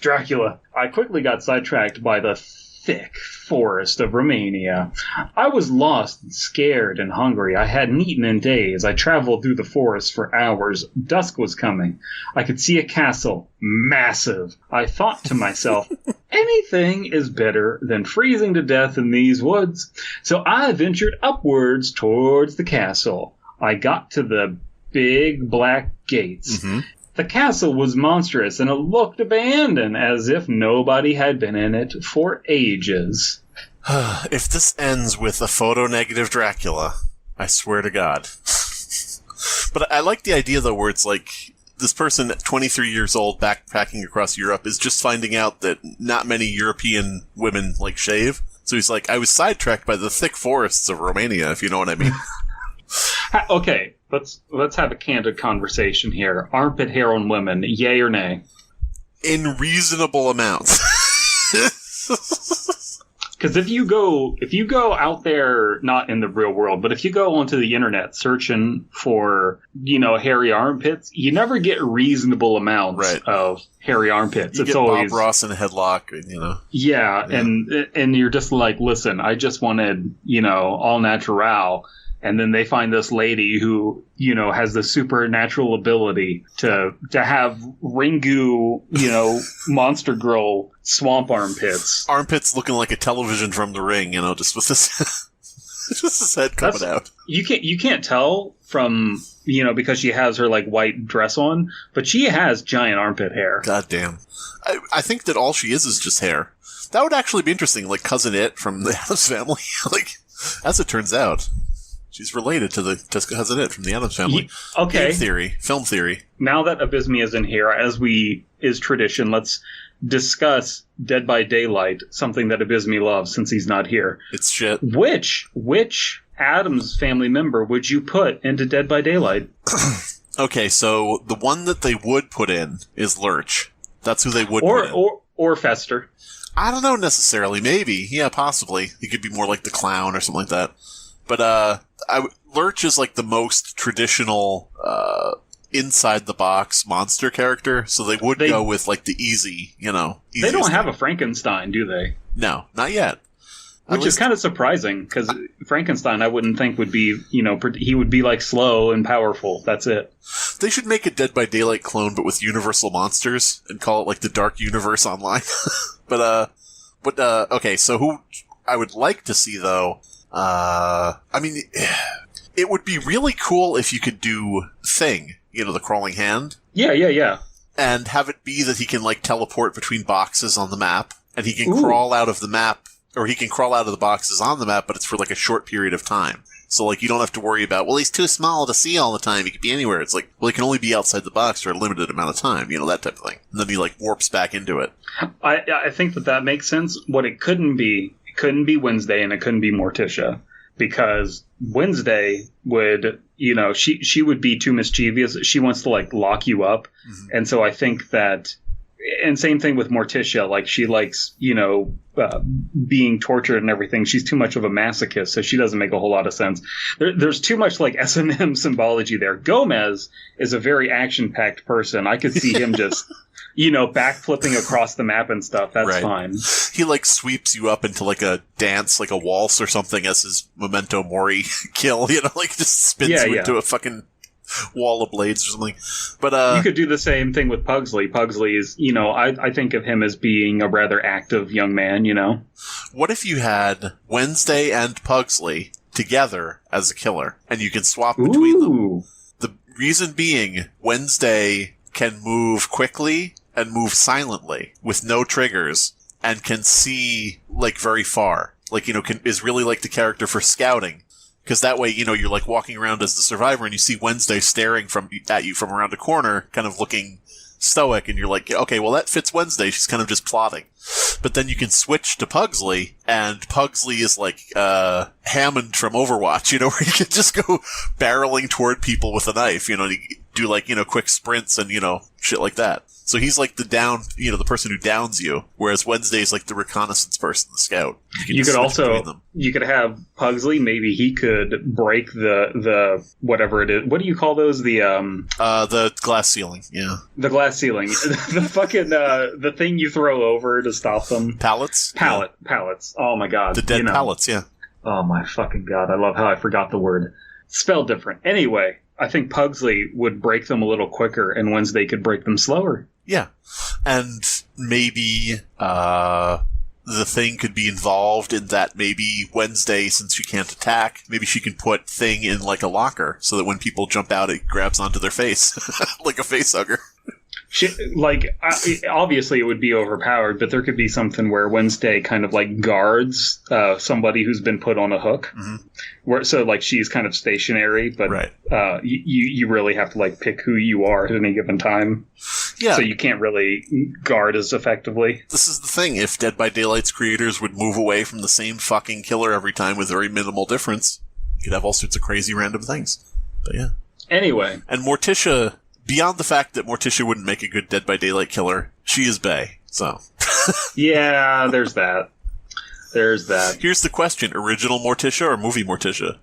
S3: Dracula. I quickly got sidetracked by the thick forest of Romania. I was lost and scared and hungry. I hadn't eaten in days. I traveled through the forest for hours. Dusk was coming. I could see a castle. Massive. I thought to myself, anything is better than freezing to death in these woods. So I ventured upwards towards the castle. I got to the big black gates.
S2: Mm-hmm.
S3: The castle was monstrous, and it looked abandoned, as if nobody had been in it for ages.
S2: If this ends with a photo-negative Dracula, I swear to God. But I like the idea, though, where it's like, this person at 23 years old backpacking across Europe is just finding out that not many European women, shave. So he's like, I was sidetracked by the thick forests of Romania, if you know what I mean.
S3: Okay, let's have a candid conversation here. Armpit hair on women, yay or nay?
S2: In reasonable amounts.
S3: Because if you go out there, not in the real world, but if you go onto the internet searching for, hairy armpits, you never get reasonable amounts of hairy armpits.
S2: It's always Bob Ross in a headlock,
S3: Yeah, and you're just like, listen, I just wanted, all natural. And then they find this lady who, has the supernatural ability to have Ringu, monster girl swamp armpits.
S2: Armpits looking like a television from the Ring, just with this, just his head coming out.
S3: You can't tell from, because she has her white dress on, but she has giant armpit hair.
S2: God damn. I think that all she is just hair. That would actually be interesting, like Cousin It from the Addams Family. As it turns out. She's related to Cousin It from the Addams Family.
S3: Okay.
S2: Film theory.
S3: Now that Abysmii is in here, as is tradition, let's discuss Dead by Daylight, something that Abysmii loves since he's not here.
S2: It's shit.
S3: Which Addams Family member would you put into Dead by Daylight?
S2: Okay, so the one that they would put in is Lurch. That's who they would put in.
S3: Or Fester.
S2: I don't know necessarily. Maybe. Yeah, possibly. He could be more like the clown or something like that. But Lurch is the most traditional inside-the-box monster character, so they would go with the easy,
S3: They don't have a Frankenstein, do they?
S2: No, not yet.
S3: Which is kind of surprising, because Frankenstein I wouldn't think would be, he would be slow and powerful. That's it.
S2: They should make a Dead by Daylight clone, but with universal monsters, and call it the Dark Universe Online. Okay, so who I would like to see, though... it would be really cool if you could do Thing, the crawling hand.
S3: Yeah.
S2: And have it be that he can, teleport between boxes on the map, and he can crawl out of the map, or he can crawl out of the boxes on the map, but it's for, a short period of time. So, you don't have to worry about, he's too small to see all the time, he could be anywhere. It's he can only be outside the box for a limited amount of time, that type of thing. And then he, warps back into it.
S3: I think that makes sense. What it couldn't be Wednesday and it couldn't be Morticia, because Wednesday would, she would be too mischievous. She wants to lock you up. Mm-hmm. And so I think that, and same thing with Morticia, she likes, being tortured and everything. She's too much of a masochist, so she doesn't make a whole lot of sense. There's too much S&M symbology there. Gomez is a very action-packed person. I could see him just... backflipping across the map and stuff. That's fine.
S2: He, sweeps you up into, a dance, a waltz or something as his memento mori kill, just spins you into a fucking wall of blades or something. But,
S3: you could do the same thing with Pugsley. Pugsley is, I think of him as being a rather active young man,
S2: What if you had Wednesday and Pugsley together as a killer, and you can swap between them? The reason being, Wednesday can move quickly and move silently with no triggers and can see, like, very far. Like, is really like the character for scouting. Because that way, you're like walking around as the survivor and you see Wednesday staring at you from around a corner, kind of looking stoic, and you're like, okay, well, that fits Wednesday. She's kind of just plotting. But then you can switch to Pugsley, and Pugsley is like Hammond from Overwatch, where he can just go barreling toward people with a knife, do like, quick sprints and, shit like that. So he's like the person who downs you, whereas Wednesday's like the reconnaissance person, the scout. You
S3: could have Pugsley, maybe he could break the whatever it is. What do you call those? The
S2: glass ceiling, yeah.
S3: The glass ceiling. The fucking, the thing you throw over to stop them.
S2: Pallets?
S3: Pallets. Oh my god.
S2: The dead pallets, yeah.
S3: Oh my fucking god, I love how I forgot the word. Spelled different. Anyway, I think Pugsley would break them a little quicker, and Wednesday could break them slower.
S2: Yeah. And maybe the Thing could be involved in that. Maybe Wednesday, since she can't attack, maybe she can put Thing in like a locker so that when people jump out, it grabs onto their face like a face hugger. Obviously it would be overpowered, but there could be something where Wednesday kind of like guards somebody who's been put on a hook. Mm-hmm. So like she's kind of stationary, but right.
S3: You really have to like pick who you are at any given time. Yeah. So you can't really guard as effectively.
S2: This is the thing. If Dead by Daylight's creators would move away from the same fucking killer every time with very minimal difference, you could have all sorts of crazy random things. But yeah.
S3: Anyway.
S2: And Morticia... Beyond the fact that Morticia wouldn't make a good Dead by Daylight killer, she is bae, so...
S3: Yeah, there's that. There's that.
S2: Here's the question, original Morticia or movie Morticia?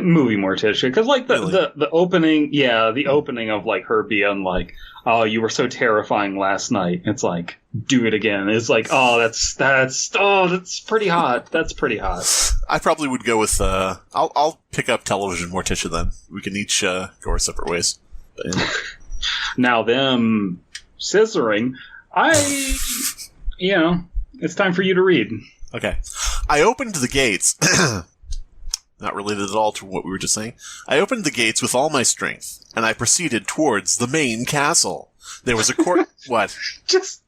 S3: Movie Morticia, because like the opening, the opening of like her being like, oh, you were so terrifying last night. It's like, do it again. It's like, oh, that's pretty hot. That's pretty hot.
S2: I probably would go with, I'll pick up television Morticia then. We can each go our separate ways. But, yeah.
S3: Now them scissoring, it's time for you to read.
S2: Okay. I opened the gates. Not related at all to what we were just saying. I opened the gates with all my strength, and I proceeded towards the main castle. There was a court... What?
S3: Just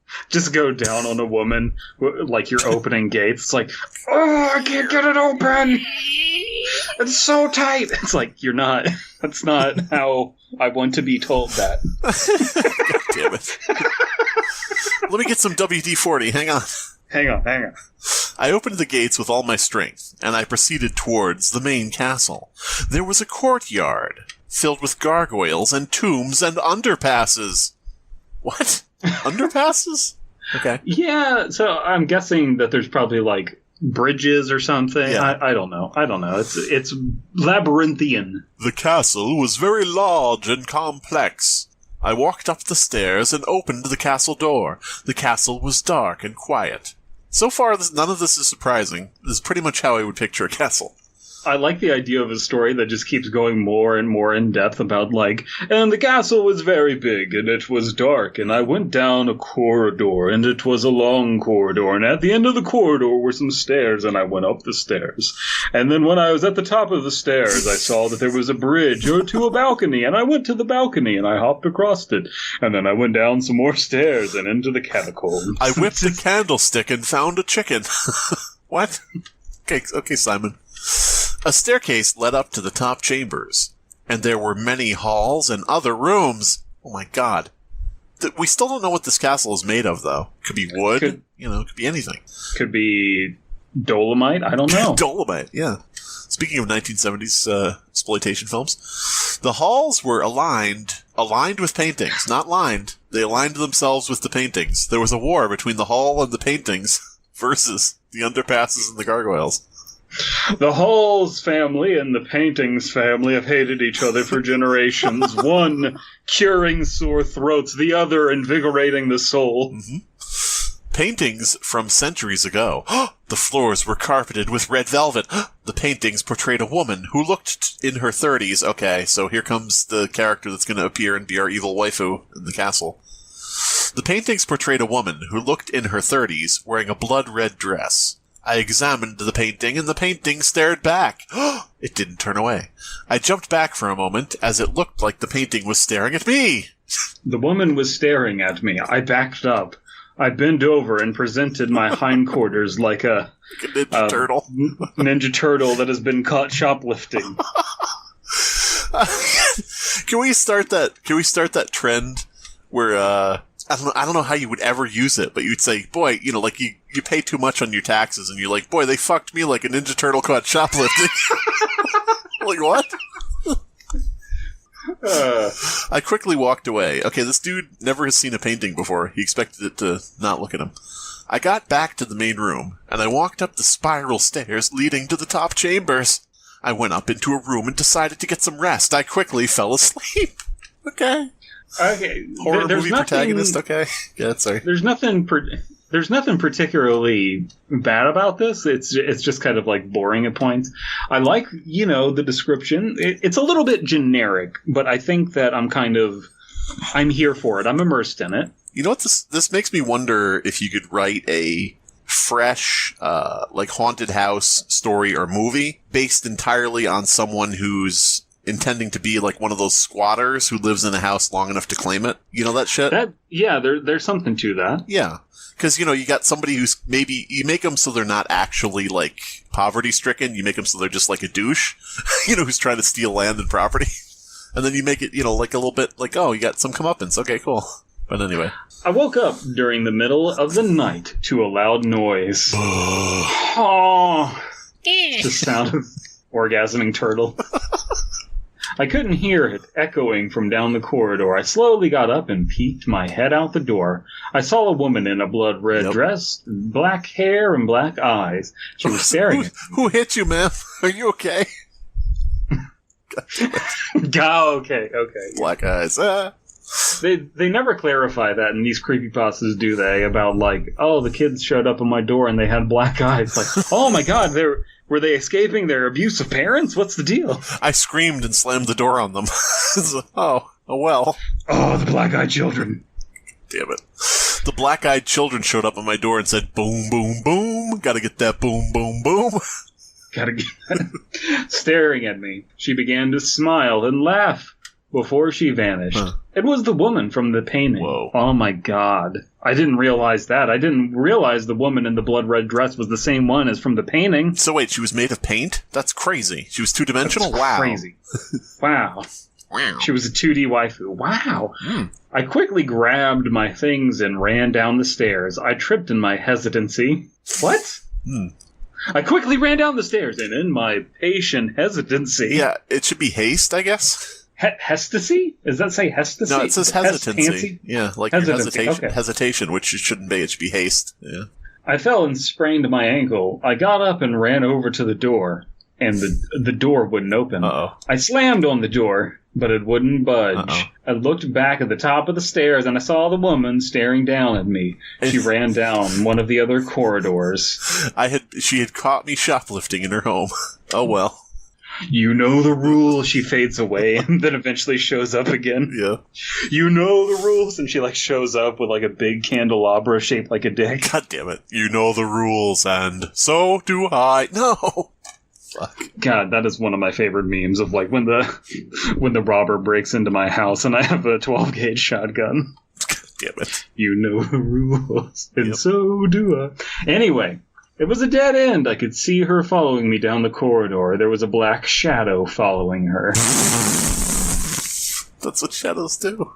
S3: go down on a woman, like you're opening gates. It's like, oh, I can't get it open! It's so tight! It's like, you're not... That's not how I want to be told that.
S2: God damn it. Let me get some WD-40. Hang on.
S3: Hang on.
S2: I opened the gates with all my strength, and I proceeded towards the main castle. There was a courtyard, filled with gargoyles and tombs and underpasses. What? Underpasses? Okay.
S3: Yeah, so I'm guessing that there's probably, like, bridges or something. Yeah. I don't know. It's labyrinthian.
S2: The castle was very large and complex. I walked up the stairs and opened the castle door. The castle was dark and quiet. So far, none of this is surprising. This is pretty much how I would picture a castle.
S3: I like the idea of a story that just keeps going more and more in depth about, like, and the castle was very big, and it was dark, and I went down a corridor, and it was a long corridor, and at the end of the corridor were some stairs, and I went up the stairs. And then when I was at the top of the stairs, I saw that there was a bridge to a balcony, and I went to the balcony, and I hopped across it. And then I went down some more stairs and into the catacombs.
S2: I whipped a candlestick and found a chicken. What? Okay, Simon. A staircase led up to the top chambers, and there were many halls and other rooms. Oh my god. We still don't know what this castle is made of, though. Could be wood, it could be anything.
S3: Could be dolomite, I don't know.
S2: Dolomite, yeah. Speaking of 1970s exploitation films, the halls were aligned with paintings, not lined. They aligned themselves with the paintings. There was a war between the hall and the paintings versus the underpasses and the gargoyles.
S3: The Halls family and the Paintings family have hated each other for generations. One curing sore throats, the other invigorating the soul.
S2: Mm-hmm. Paintings from centuries ago. The floors were carpeted with red velvet. The paintings portrayed a woman who looked in her 30s. Okay, so here comes the character that's going to appear and be our evil waifu in the castle. The paintings portrayed a woman who looked in her 30s wearing a blood-red dress. I examined the painting, and the painting stared back. It didn't turn away. I jumped back for a moment, as it looked like the painting was staring at me.
S3: The woman was staring at me. I backed up. I bent over and presented my hindquarters like a
S2: Ninja Turtle.
S3: Ninja Turtle that has been caught shoplifting.
S2: Can we start that trend where I don't know how you would ever use it, but you'd say, boy, like you pay too much on your taxes, and you're like, boy, they fucked me like a Ninja Turtle caught shoplifting. Like, what? I quickly walked away. Okay, this dude never has seen a painting before. He expected it to not look at him. I got back to the main room, and I walked up the spiral stairs leading to the top chambers. I went up into a room and decided to get some rest. I quickly fell asleep. Okay. Horror movie protagonist, okay. Yeah, sorry.
S3: There's nothing particularly bad about this. It's just kind of like boring at points. I like, the description. It's a little bit generic, but I think that I'm here for it. I'm immersed in it.
S2: You know what? This makes me wonder if you could write a fresh, like haunted house story or movie based entirely on someone who's intending to be like one of those squatters who lives in a house long enough to claim it. You know that shit?
S3: There's something to that.
S2: Yeah. Because, you got somebody who's maybe, you make them so they're not actually, like, poverty-stricken. You make them so they're just like a douche, who's trying to steal land and property. And then you make it, like a little bit like, oh, you got some comeuppance. Okay, cool. But anyway.
S3: I woke up during the middle of the night to a loud noise. Oh, the sound of orgasming turtle. I couldn't hear it echoing from down the corridor. I slowly got up and peeked my head out the door. I saw a woman in a blood-red dress, black hair, and black eyes. She was staring at me.
S2: Who hit you, ma'am? Are you okay?
S3: Okay.
S2: Black eyes.
S3: They never clarify that in these creepypastas, do they? About like, oh, the kids showed up at my door and they had black eyes. Like, oh my god, were they escaping their abusive parents? What's the deal?
S2: I screamed and slammed the door on them. Oh well.
S3: Oh, the black-eyed children.
S2: Damn it. The black-eyed children showed up at my door and said, boom, boom, boom. Gotta get that boom, boom, boom.
S3: Gotta get staring at me. She began to smile and laugh before she vanished. Huh. It was the woman from the painting.
S2: Whoa.
S3: Oh my god. I didn't realize that. I didn't realize the woman in the blood-red dress was the same one as from the painting.
S2: So wait, she was made of paint? That's crazy. She was two-dimensional? Wow.
S3: Crazy. Wow. She was a 2D waifu. Wow. I quickly grabbed my things and ran down the stairs. I tripped in my hesitancy. What? I quickly ran down the stairs, and in my patient hesitancy...
S2: Yeah, it should be haste, I guess.
S3: Hesitancy? Does that say hesitancy?
S2: No, it says hesitancy. Yeah, like
S3: hesitation,
S2: hesitation, which it shouldn't be. It should be haste. Yeah.
S3: I fell and sprained my ankle. I got up and ran over to the door, and the door wouldn't open.
S2: Uh-oh.
S3: I slammed on the door, but it wouldn't budge.
S2: Uh-oh.
S3: I looked back at the top of the stairs, and I saw the woman staring down at me. She ran down one of the other corridors.
S2: She had caught me shoplifting in her home. Oh well.
S3: You know the rules. She fades away and then eventually shows up again.
S2: Yeah.
S3: You know the rules. And she shows up with a big candelabra shaped like a dick.
S2: God damn it. You know the rules and so do I. No. Fuck.
S3: God, that is one of my favorite memes of when the robber breaks into my house and I have a 12-gauge shotgun.
S2: God damn it.
S3: You know the rules and so do I. Anyway. It was a dead end. I could see her following me down the corridor. There was a black shadow following her.
S2: That's what shadows do.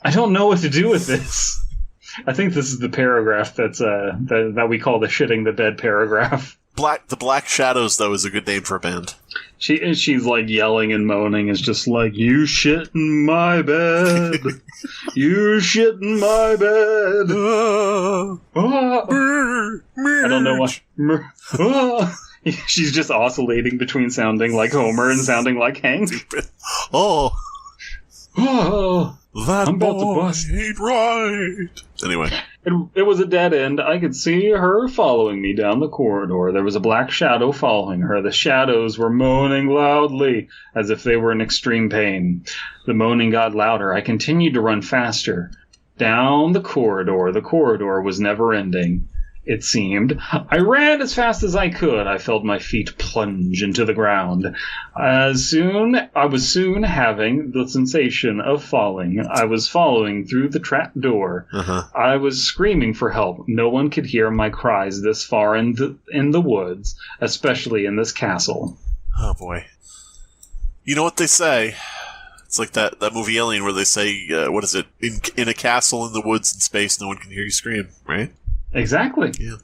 S3: I don't know what to do with this. I think this is the paragraph that we call the shitting the bed paragraph.
S2: The Black Shadows, though, is a good name for a band.
S3: She's yelling and moaning. It's just you shit in my bed. You shit in my bed. I don't know why. She's just oscillating between sounding like Homer and sounding like Hank.
S2: Oh. That
S3: I'm about
S2: boy
S3: to bust.
S2: ain't right. Anyway.
S3: It was a dead end. I could see her following me down the corridor. There was a black shadow following her. The shadows were moaning loudly, as if they were in extreme pain. The moaning got louder. I continued to run faster. Down the corridor. The corridor was never ending. it seemed. I ran as fast as I could. I felt my feet plunge into the ground. I was soon having the sensation of falling. I was following through the trap door. I was screaming for help. No one could hear my cries this far in the woods, especially in this castle.
S2: Oh, boy. You know what they say? It's like that movie Alien where they say, what is it? In a castle in the woods in space, no one can hear you scream, right?
S3: Exactly.
S2: Yeah.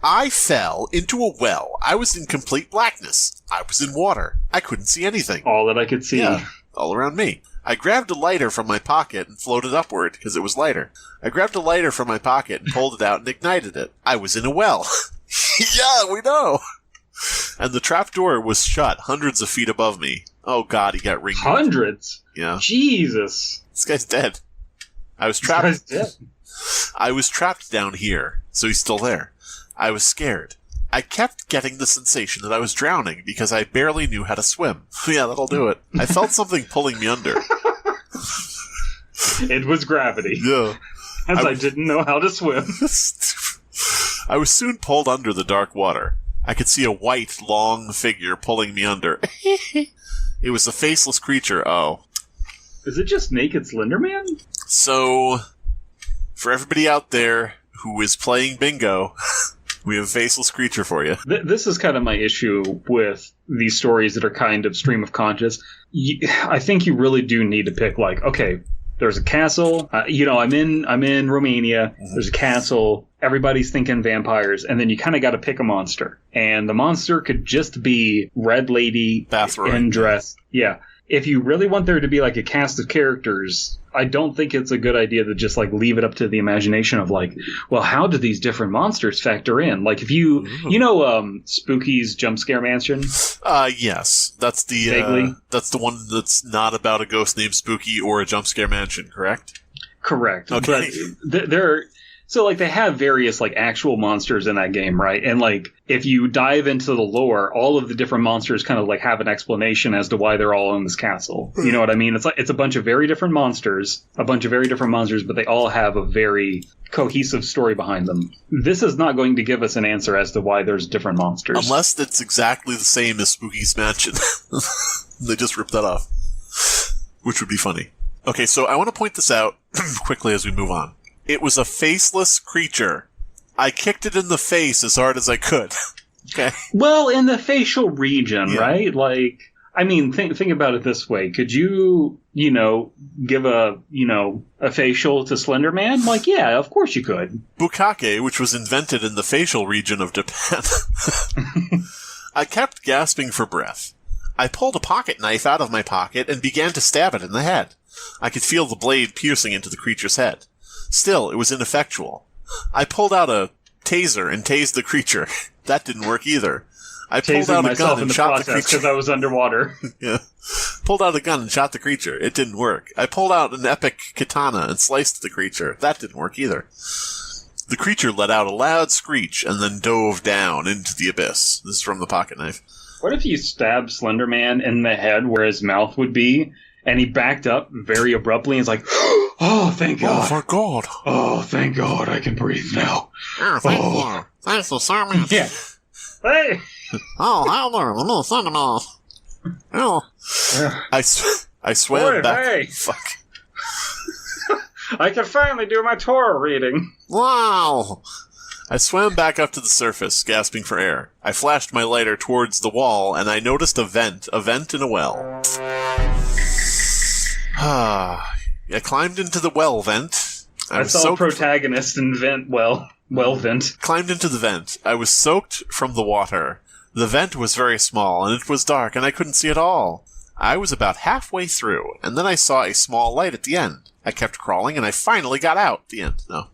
S2: I fell into a well. I was in complete blackness. I was in water. I couldn't see anything.
S3: All that I could see.
S2: Yeah, all around me. I grabbed a lighter from my pocket and floated upward, because it was lighter. I grabbed a lighter from my pocket and pulled it out and ignited it. I was in a well. Yeah, we know. And the trapdoor was shut hundreds of feet above me. Oh, God, he got ringed.
S3: Hundreds?
S2: Yeah.
S3: Jesus.
S2: This guy's dead. I was trapped.
S3: This guy's dead.
S2: I was trapped down here, so he's still there. I was scared. I kept getting the sensation that I was drowning because I barely knew how to swim. Yeah, that'll do it. I felt something pulling me under.
S3: It was gravity.
S2: Yeah.
S3: As I didn't know how to swim.
S2: I was soon pulled under the dark water. I could see a white, long figure pulling me under. It was a faceless creature. Oh.
S3: Is it just naked Slender Man?
S2: So, for everybody out there who is playing bingo, we have a faceless creature for you.
S3: This is kind of my issue with these stories that are kind of stream of conscious. I think you really do need to pick, like, okay, there's a castle. I'm in Romania. Mm-hmm. There's a castle. Everybody's thinking vampires, and then you kind of got to pick a monster. And the monster could just be Red Lady in dress. Yeah. If you really want there to be like a cast of characters, I don't think it's a good idea to just like leave it up to the imagination of like, well, how do these different monsters factor in? Like if Spooky's Jump Scare Mansion?
S2: Yes. That's the one that's not about a ghost named Spooky or a jump scare mansion, correct?
S3: Correct.
S2: Okay.
S3: But so, like, they have various, like, actual monsters in that game, right? And, like, if you dive into the lore, all of the different monsters kind of, like, have an explanation as to why they're all in this castle. You know what I mean? It's a bunch of very different monsters, but they all have a very cohesive story behind them. This is not going to give us an answer as to why there's different monsters.
S2: Unless it's exactly the same as Spooky's Mansion. They just ripped that off. Which would be funny. Okay, so I want to point this out quickly as we move on. It was a faceless creature. I kicked it in the face as hard as I could. Okay.
S3: Well, in the facial region, right? Like, I mean, think about it this way. Could you, give a facial to Slender Man? Like, yeah, of course you could.
S2: Bukkake, which was invented in the facial region of Japan. I kept gasping for breath. I pulled a pocket knife out of my pocket and began to stab it in the head. I could feel the blade piercing into the creature's head. Still, it was ineffectual. I pulled out a taser and tased the creature. That didn't work either. I pulled out a gun and shot the creature
S3: because I was underwater.
S2: Yeah. Pulled out a gun and shot the creature. It didn't work. I pulled out an epic katana and sliced the creature. That didn't work either. The creature let out a loud screech and then dove down into the abyss. This is from the pocket knife.
S3: What if you stabbed Slender Man in the head where his mouth would be, and he backed up very abruptly and is like, oh, thank God.
S2: Oh, for God.
S3: Oh, thank God, I can breathe now.
S2: Oh, thank you. Thanks for serving.
S3: Yeah. Hey!
S2: Oh, how there, the little Cinnamon. Oh. I swam back.
S3: Hey.
S2: Fuck.
S3: I can finally do my Torah reading.
S2: Wow. I swam back up to the surface, gasping for air. I flashed my lighter towards the wall, and I noticed a vent in a well. I climbed into the well vent.
S3: I saw a protagonist in vent vent.
S2: Climbed into the vent. I was soaked from the water. The vent was very small, and it was dark, and I couldn't see at all. I was about halfway through, and then I saw a small light at the end. I kept crawling, and I finally got out. The end. No.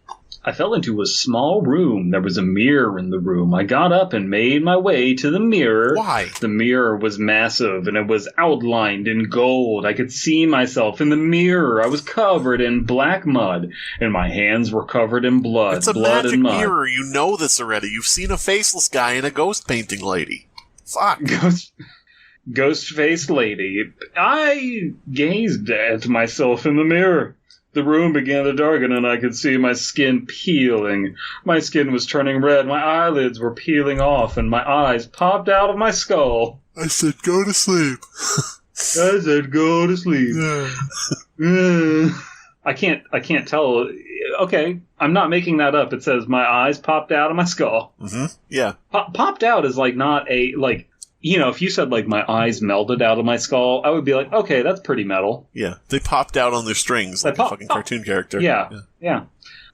S3: I fell into a small room. There was a mirror in the room. I got up and made my way to the mirror.
S2: Why?
S3: The mirror was massive, and it was outlined in gold. I could see myself in the mirror. I was covered in black mud, and my hands were covered in blood.
S2: It's a
S3: blood
S2: magic
S3: and mud.
S2: mirror. You know this already. You've seen a faceless guy and a ghost painting lady. Fuck.
S3: Ghost-faced lady. I gazed at myself in the mirror. The room began to darken, and I could see my skin peeling. My skin was turning red, my eyelids were peeling off, and my eyes popped out of my skull.
S2: I said, go to sleep.
S3: I said, go to sleep. I can't tell. Okay, I'm not making that up. It says, my eyes popped out of my skull.
S2: Mm-hmm. Yeah.
S3: Popped out is like not a, like... You know, if you said, like, my eyes melted out of my skull, I would be like, okay, that's pretty metal.
S2: Yeah, they popped out on their strings like a fucking cartoon character.
S3: Yeah.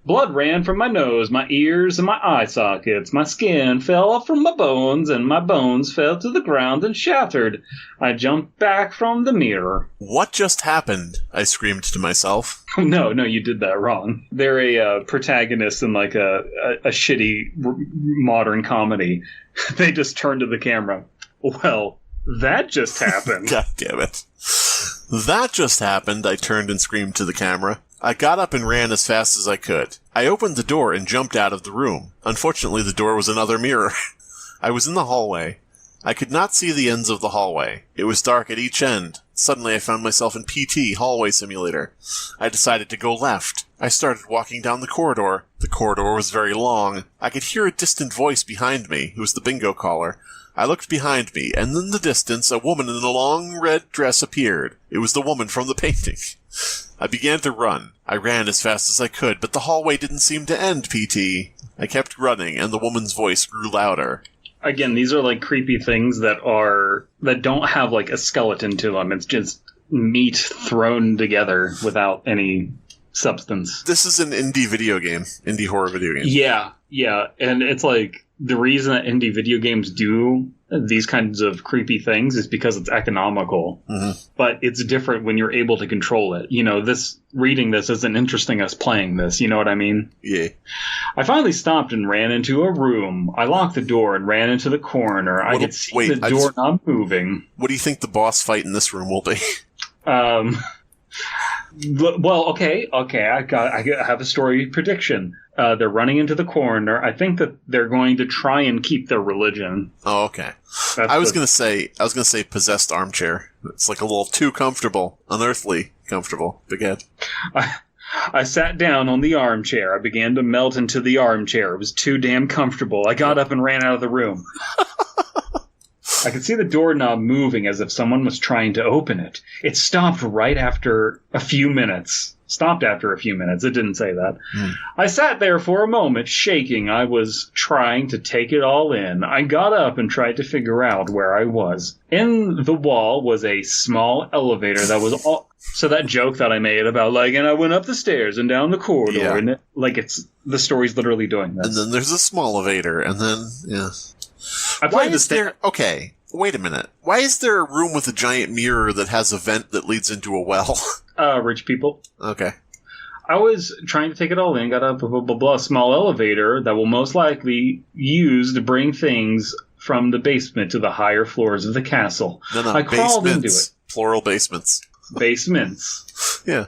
S3: Blood ran from my nose, my ears, and my eye sockets. My skin fell off from my bones, and my bones fell to the ground and shattered. I jumped back from the mirror.
S2: What just happened? I screamed to myself.
S3: No, you did that wrong. They're a protagonist in, like, a shitty modern comedy. They just turn to the camera. Well, that just happened.
S2: God damn it. That just happened, I turned and screamed to the camera. I got up and ran as fast as I could. I opened the door and jumped out of the room. Unfortunately, the door was another mirror. I was in the hallway. I could not see the ends of the hallway. It was dark at each end. Suddenly I found myself in PT, Hallway Simulator. I decided to go left. I started walking down the corridor. The corridor was very long. I could hear a distant voice behind me. It was the bingo caller. I looked behind me, and in the distance, a woman in a long red dress appeared. It was the woman from the painting. I began to run. I ran as fast as I could, but the hallway didn't seem to end, PT. I kept running, and the woman's voice grew louder.
S3: Again, these are like creepy things that don't have like a skeleton to them. It's just meat thrown together without any substance.
S2: This is an indie horror video game.
S3: Yeah, and it's like, the reason that indie video games do these kinds of creepy things is because it's economical.
S2: Mm-hmm.
S3: But it's different when you're able to control it. You know, reading this isn't interesting as playing this. You know what I mean?
S2: Yeah.
S3: I finally stopped and ran into a room. I locked the door and ran into the corner. I could see the doorknob moving.
S2: What do you think the boss fight in this room will be?
S3: Well, okay. I have a story prediction. They're running into the corner. I think that they're going to try and keep their religion.
S2: Oh, okay. I was gonna say possessed armchair. It's like a little too comfortable, unearthly comfortable. Big head.
S3: I sat down on the armchair. I began to melt into the armchair. It was too damn comfortable. I got up and ran out of the room. I could see the doorknob moving as if someone was trying to open it. It stopped right after a few minutes. It didn't say that. I sat there for a moment, shaking. I was trying to take it all in. I got up and tried to figure out where I was. In the wall was a small elevator that was all... So that joke that I made about, like, and I went up the stairs and down the corridor, and the story's literally doing this.
S2: And then there's a small elevator, and then, yeah. Okay, wait a minute. Why is there a room with a giant mirror that has a vent that leads into a well?
S3: Rich people.
S2: Okay.
S3: I was trying to take it all in, got up, a small elevator that will most likely use to bring things from the basement to the higher floors of the castle.
S2: No,
S3: I crawled into it.
S2: Plural basements.
S3: Basements.
S2: Yeah.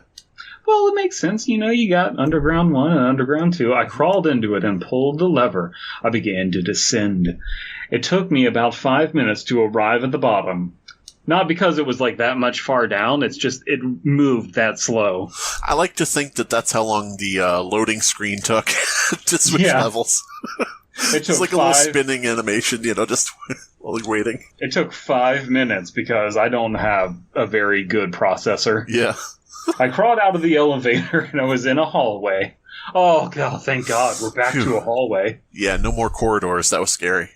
S3: Well, it makes sense. You know, you got Underground 1 and Underground 2. I crawled into it and pulled the lever. I began to descend. It took me about 5 minutes to arrive at the bottom. Not because it was like that much far down, it's just it moved that slow. I
S2: like to think that that's how long the loading screen took to switch levels. It's like a little spinning animation, just while you're waiting.
S3: It took 5 minutes because I don't have a very good processor.
S2: Yeah.
S3: I crawled out of the elevator and I was in a hallway. Oh, God, thank God, we're back to a hallway.
S2: Yeah, no more corridors. That was scary.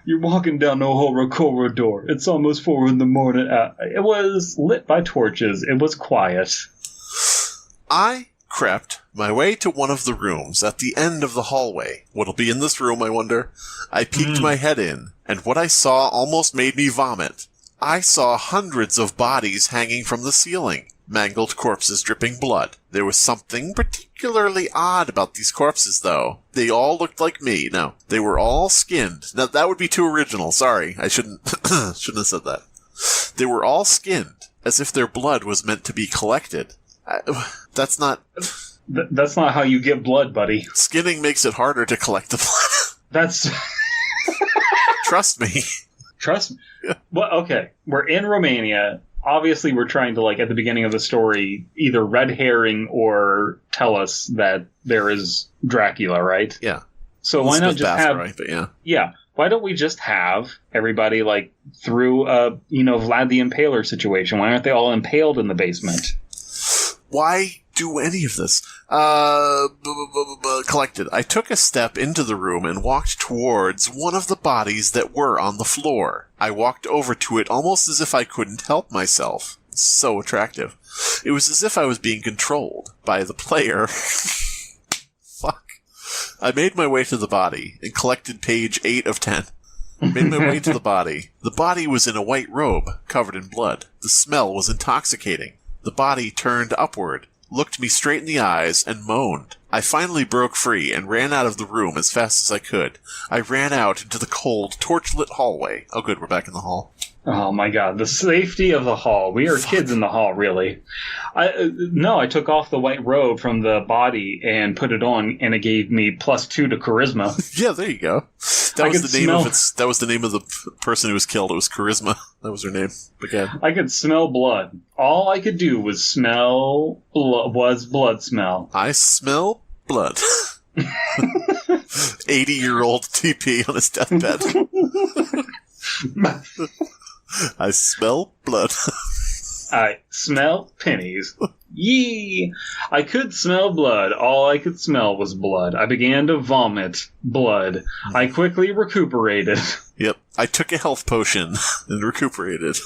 S3: You're walking down a horror corridor. It's almost 4 in the morning. It was lit by torches. It was quiet.
S2: I crept my way to one of the rooms at the end of the hallway. What'll be in this room, I wonder? I peeked my head in, and what I saw almost made me vomit. I saw hundreds of bodies hanging from the ceiling. Mangled corpses dripping blood. There was something particularly odd about these corpses, though. They all looked like me. No, they were all skinned. Now, that would be too original. Sorry, I shouldn't have said that. They were all skinned, as if their blood was meant to be collected. That's not...
S3: That's not how you get blood, buddy.
S2: Skinning makes it harder to collect the blood.
S3: That's...
S2: Trust me.
S3: Trust me. Yeah. Well, okay. We're in Romania. obviously we're trying to, like, at the beginning of the story, either red herring or tell us that there is Dracula, right?
S2: Yeah.
S3: So why not just have...
S2: But yeah.
S3: Yeah. Why don't we just have everybody, like, through a, Vlad the Impaler situation? Why aren't they all impaled in the basement?
S2: Why do any of this? Collected. I took a step into the room and walked towards one of the bodies that were on the floor. I walked over to it almost as if I couldn't help myself. So attractive. It was as if I was being controlled by the player. Fuck. I made my way to the body and collected page 8 of 10. Made my way to the body. The body was in a white robe, covered in blood. The smell was intoxicating. The body turned upward, looked me straight in the eyes, and moaned. I finally broke free and ran out of the room as fast as I could. I ran out into the cold, torchlit hallway. Oh good, we're back in the hall.
S3: Oh my god, the safety of the hall. We are kids in the hall, really. I took off the white robe from the body and put it on, and it gave me +2 to charisma.
S2: Yeah, there you go. That was the name of the person who was killed. It was Charisma. That was her name. Okay.
S3: I could smell blood. All I could do was smell blood smell.
S2: I smell blood. 80-year-old TP on his deathbed. I smell blood.
S3: I smell pennies. Yee! I could smell blood. All I could smell was blood. I began to vomit blood. I quickly recuperated. Yep.
S2: I took a health potion and recuperated.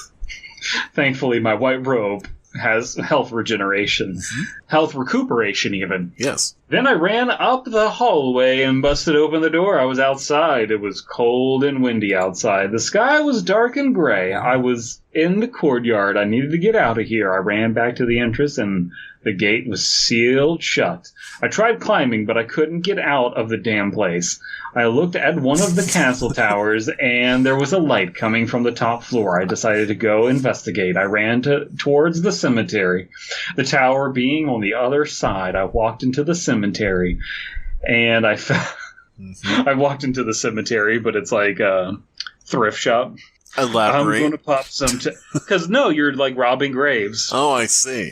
S3: Thankfully, my white robe has health regeneration. Mm-hmm. Health recuperation, even.
S2: Yes.
S3: Then I ran up the hallway and busted open the door. I was outside. It was cold and windy outside. The sky was dark and gray. I was in the courtyard. I needed to get out of here. I ran back to the entrance, and the gate was sealed shut. I tried climbing, but I couldn't get out of the damn place. I looked at one of the castle towers, and there was a light coming from the top floor. I decided to go investigate. I ran towards the cemetery, the tower being on the other side. I walked into the cemetery, and I walked into the cemetery, but it's like a thrift shop.
S2: Elaborate.
S3: I'm going to pop some... Because, no, you're, like, robbing graves.
S2: Oh, I see.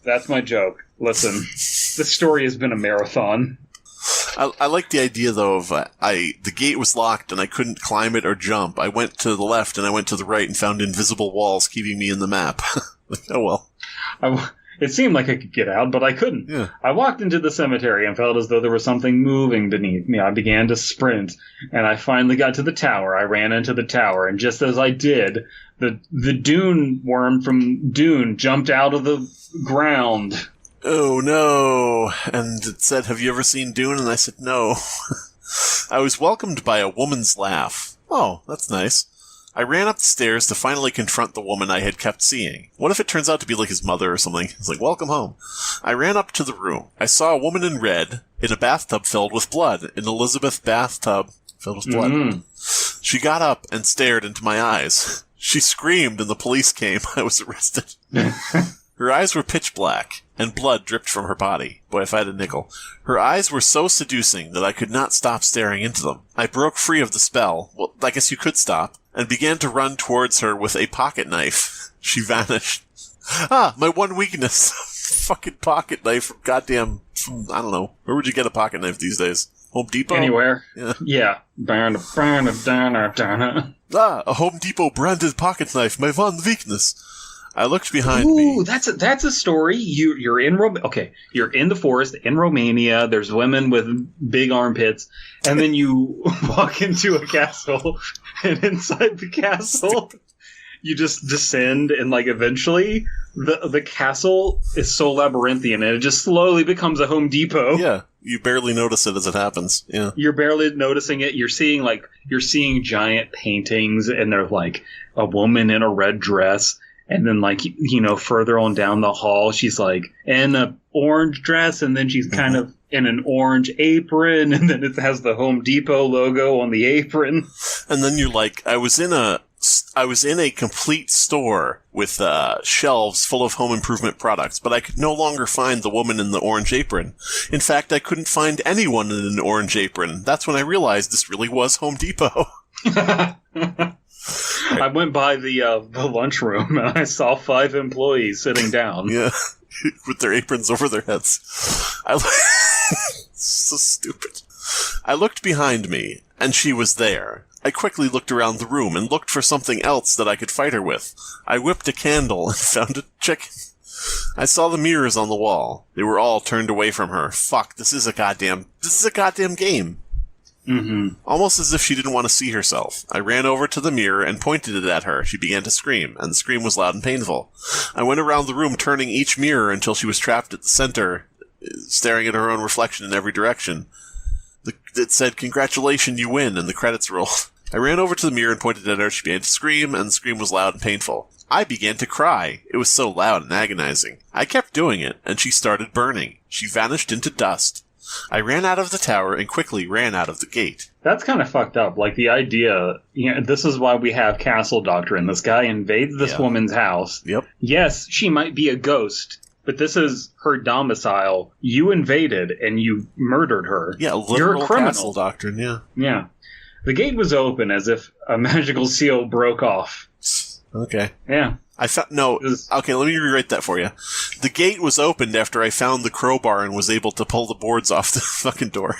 S3: That's my joke. Listen, this story has been a marathon.
S2: I like the idea, though, of the gate was locked and I couldn't climb it or jump. I went to the left and I went to the right and found invisible walls keeping me in the map. Like, oh, well.
S3: It seemed like I could get out, but I couldn't.
S2: Yeah.
S3: I walked into the cemetery and felt as though there was something moving beneath me. I began to sprint, and I finally got to the tower. I ran into the tower, and just as I did, the Dune worm from Dune jumped out of the ground.
S2: Oh, no. And it said, "Have you ever seen Dune?" And I said, "No." I was welcomed by a woman's laugh. Oh, that's nice. I ran up the stairs to finally confront the woman I had kept seeing. What if it turns out to be like his mother or something? It's like, "Welcome home." I ran up to the room. I saw a woman in red in a bathtub filled with blood. An Elizabeth bathtub filled with blood. Mm. She got up and stared into my eyes. She screamed and the police came. I was arrested. Her eyes were pitch black, and blood dripped from her body. Boy, if I had a nickel. Her eyes were so seducing that I could not stop staring into them. I broke free of the spell. Well, I guess you could stop. And began to run towards her with a pocket knife. She vanished. Ah, my one weakness. Fucking pocket knife from goddamn... I don't know. Where would you get a pocket knife these days? Home Depot?
S3: Anywhere.
S2: Yeah. Ah, a Home Depot branded pocket knife. My one weakness. I looked behind me.
S3: Ooh, that's a story. You're in you're in the forest in Romania. There's women with big armpits, and then you walk into a castle, and inside the castle, you just descend, and like eventually, the castle is so labyrinthian, and it just slowly becomes a Home Depot.
S2: Yeah, you barely notice it as it happens. Yeah,
S3: you're barely noticing it. You're seeing giant paintings, and there's like a woman in a red dress. And then, like, further on down the hall, she's, like, in an orange dress, and then she's kind of in an orange apron, and then it has the Home Depot logo on the apron.
S2: And then you're like, I was in a complete store with shelves full of home improvement products, but I could no longer find the woman in the orange apron. In fact, I couldn't find anyone in an orange apron. That's when I realized this really was Home Depot.
S3: I I went by the lunchroom and I saw 5 employees sitting down.
S2: Yeah, with their aprons over their heads. So stupid. I looked behind me, and she was there. I quickly looked around the room and looked for something else that I could fight her with. I whipped a candle and found a chicken. I saw the mirrors on the wall. They were all turned away from her. Fuck, this is a goddamn game.
S3: Mm-hmm.
S2: Almost as if she didn't want to see herself. I ran over to the mirror and pointed it at her. She began to scream, and the scream was loud and painful. I went around the room turning each mirror until she was trapped at the center, staring at her own reflection in every direction. It said, "Congratulations, you win," and the credits rolled. I ran over to the mirror and pointed at her. She began to scream, and the scream was loud and painful. I began to cry. It was so loud and agonizing. I kept doing it, and she started burning. She vanished into dust. I ran out of the tower and quickly ran out of the gate.
S3: That's kind of fucked up. Like, the idea, this is why we have castle doctrine. This guy invades this woman's house.
S2: Yep.
S3: Yes, she might be a ghost, but this is her domicile. You invaded and you murdered her.
S2: Yeah,
S3: you're a criminal.
S2: Castle doctrine, yeah.
S3: Yeah. The gate was open as if a magical seal broke off.
S2: Okay.
S3: Yeah.
S2: Okay, let me rewrite that for you. The gate was opened after I found the crowbar and was able to pull the boards off the fucking door.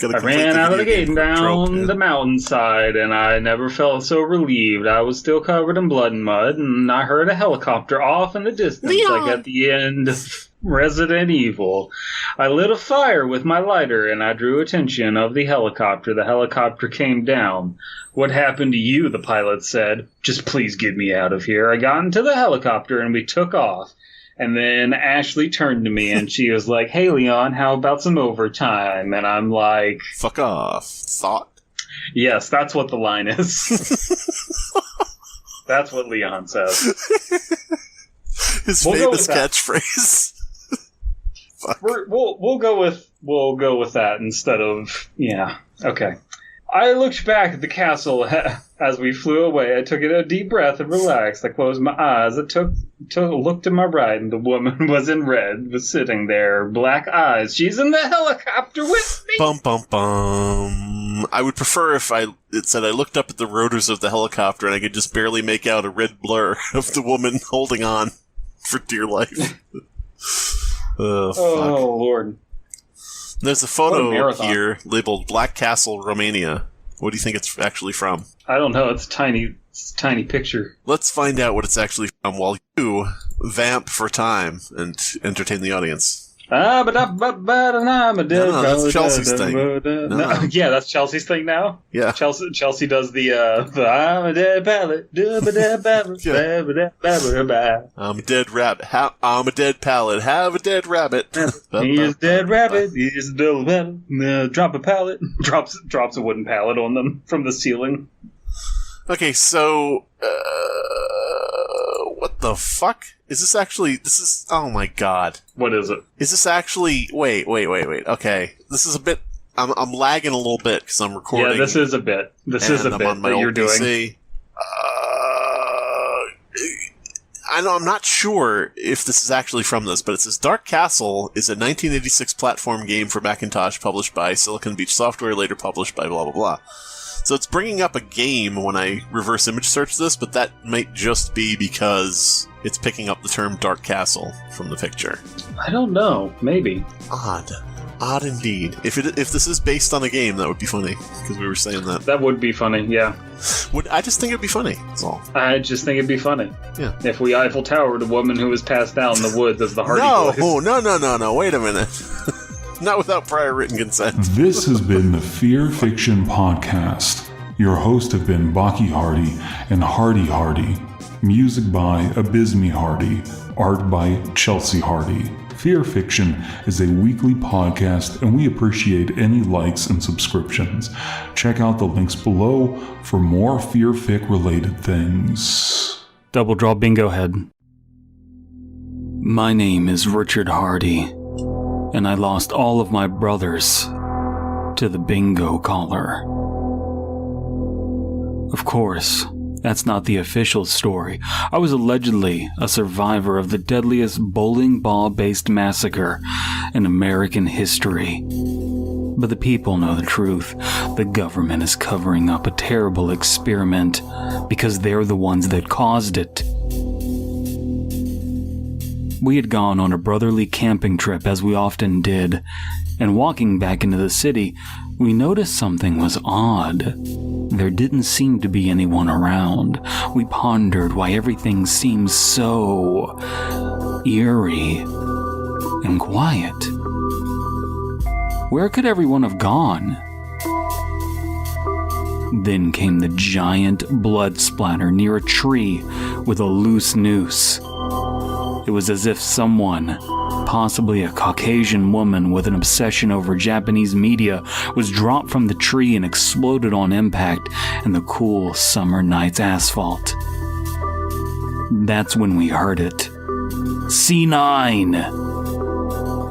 S3: I ran out of the gate and down the mountainside, and I never felt so relieved. I was still covered in blood and mud, and I heard a helicopter off in the distance, like at the end of Resident Evil. I lit a fire with my lighter, and I drew attention of the helicopter. The helicopter came down. "What happened to you?" the pilot said. "Just please get me out of here." I got into the helicopter, and we took off. And then Ashley turned to me and she was like, "Hey, Leon, how about some overtime?" And I'm like...
S2: Fuck off. Thought?
S3: Yes, that's what the line is. That's what Leon says.
S2: His famous catchphrase. Fuck.
S3: We'll go with that instead of... Yeah, okay. I looked back at the castle as we flew away. I took a deep breath and relaxed. I closed my eyes. I looked to my right, and the woman was in red, was sitting there, black eyes. She's in the helicopter with me.
S2: Bum, bum, bum. I would prefer if it said I looked up at the rotors of the helicopter and I could just barely make out a red blur of the woman holding on for dear life. Oh,
S3: Lord.
S2: There's a photo here labeled Black Castle, Romania. What do you think it's actually from?
S3: I don't know. It's a tiny picture.
S2: Let's find out what it's actually from while you vamp for time and entertain the audience.
S3: No, that's
S2: Chelsea's thing.
S3: No. Yeah, that's Chelsea's thing now?
S2: Yeah.
S3: Chelsea does the I'm a dead pallet.
S2: I'm a dead rabbit. I'm a dead pallet. Have a dead rabbit.
S3: He's a dead rabbit. He's a double pallet. Drop a pallet. Drops a wooden pallet on them from the ceiling.
S2: Okay, so... what the fuck? Oh my god.
S3: What is it?
S2: Is this actually... Wait. Okay. This is a bit... I'm lagging a little bit because I'm recording.
S3: Yeah, this is a bit. This is a bit
S2: on my
S3: that
S2: old
S3: you're doing.
S2: PC. I'm not sure if this is actually from this, but it says Dark Castle is a 1986 platform game for Macintosh published by Silicon Beach Software, later published by blah blah blah. So it's bringing up a game when I reverse image search this, but that might just be because it's picking up the term Dark Castle from the picture.
S3: I don't know. Maybe.
S2: Odd indeed. If this is based on a game, that would be funny, because we were saying that.
S3: That would be funny, yeah.
S2: I just think it'd be funny, that's all.
S3: I just think it'd be funny.
S2: Yeah.
S3: If we Eiffel Towered a woman who was passed out in the woods as the Hardy Boys.
S2: No, wait a minute. Not without prior written consent.
S1: This has been the Fear Fiction Podcast. Your hosts have been Baki Hardy and Hardy Hardy. Music by Abysmii Hardy. Art by Chelsea Hardy. Fear Fiction is a weekly podcast, and we appreciate any likes and subscriptions. Check out the links below for more Fearfic related things.
S4: Double draw Bingohead. My name is Richard Hardy, and I lost all of my brothers to the bingo caller. Of course, that's not the official story. I was allegedly a survivor of the deadliest bowling ball-based massacre in American history. But the people know the truth. The government is covering up a terrible experiment because they're the ones that caused it. We had gone on a brotherly camping trip, as we often did, and walking back into the city, we noticed something was odd. There didn't seem to be anyone around. We pondered why everything seemed so eerie and quiet. Where could everyone have gone? Then came the giant blood splatter near a tree with a loose noose. It was as if someone, possibly a Caucasian woman with an obsession over Japanese media, was dropped from the tree and exploded on impact in the cool summer night's asphalt. That's when we heard it. C9!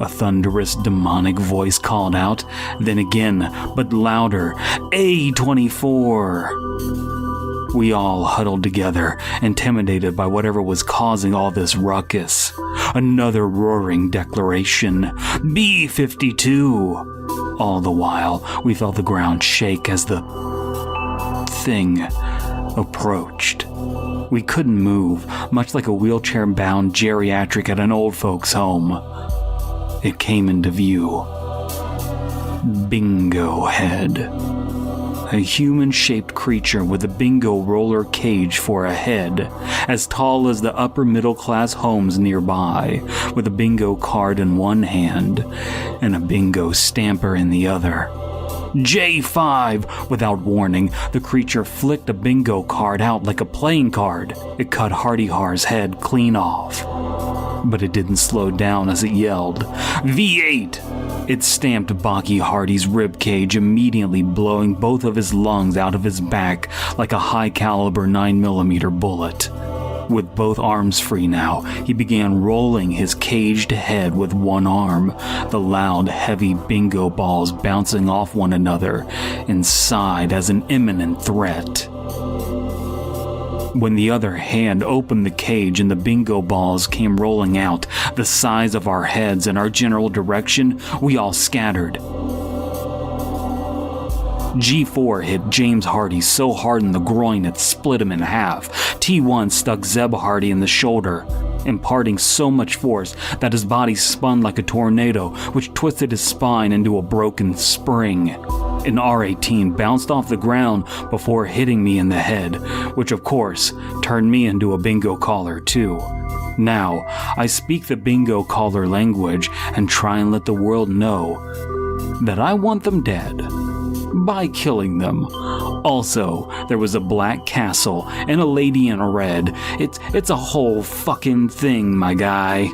S4: A thunderous, demonic voice called out, then again, but louder, A24! We all huddled together, intimidated by whatever was causing all this ruckus. Another roaring declaration, B52! All the while, we felt the ground shake as the thing approached. We couldn't move, much like a wheelchair-bound geriatric at an old folks' home. It came into view. Bingohead. A human-shaped creature with a bingo roller cage for a head, as tall as the upper-middle-class homes nearby, with a bingo card in one hand and a bingo stamper in the other. J5! Without warning, the creature flicked a bingo card out like a playing card. It cut Hardy Har's head clean off. But it didn't slow down as it yelled, V8! It stamped Baki Hardy's ribcage, immediately blowing both of his lungs out of his back like a high-caliber 9mm bullet. With both arms free now, he began rolling his caged head with one arm, the loud, heavy bingo balls bouncing off one another inside as an imminent threat. When the other hand opened the cage and the bingo balls came rolling out, the size of our heads in our general direction, we all scattered. G4 hit James Hardy so hard in the groin it split him in half. T1 stuck Zeb Hardy in the shoulder, imparting so much force that his body spun like a tornado, which twisted his spine into a broken spring. An R18 bounced off the ground before hitting me in the head, which of course turned me into a bingo caller too. Now, I speak the bingo caller language and try and let the world know that I want them dead by killing them. Also, there was a black castle and a lady in red. It's a whole fucking thing, my guy.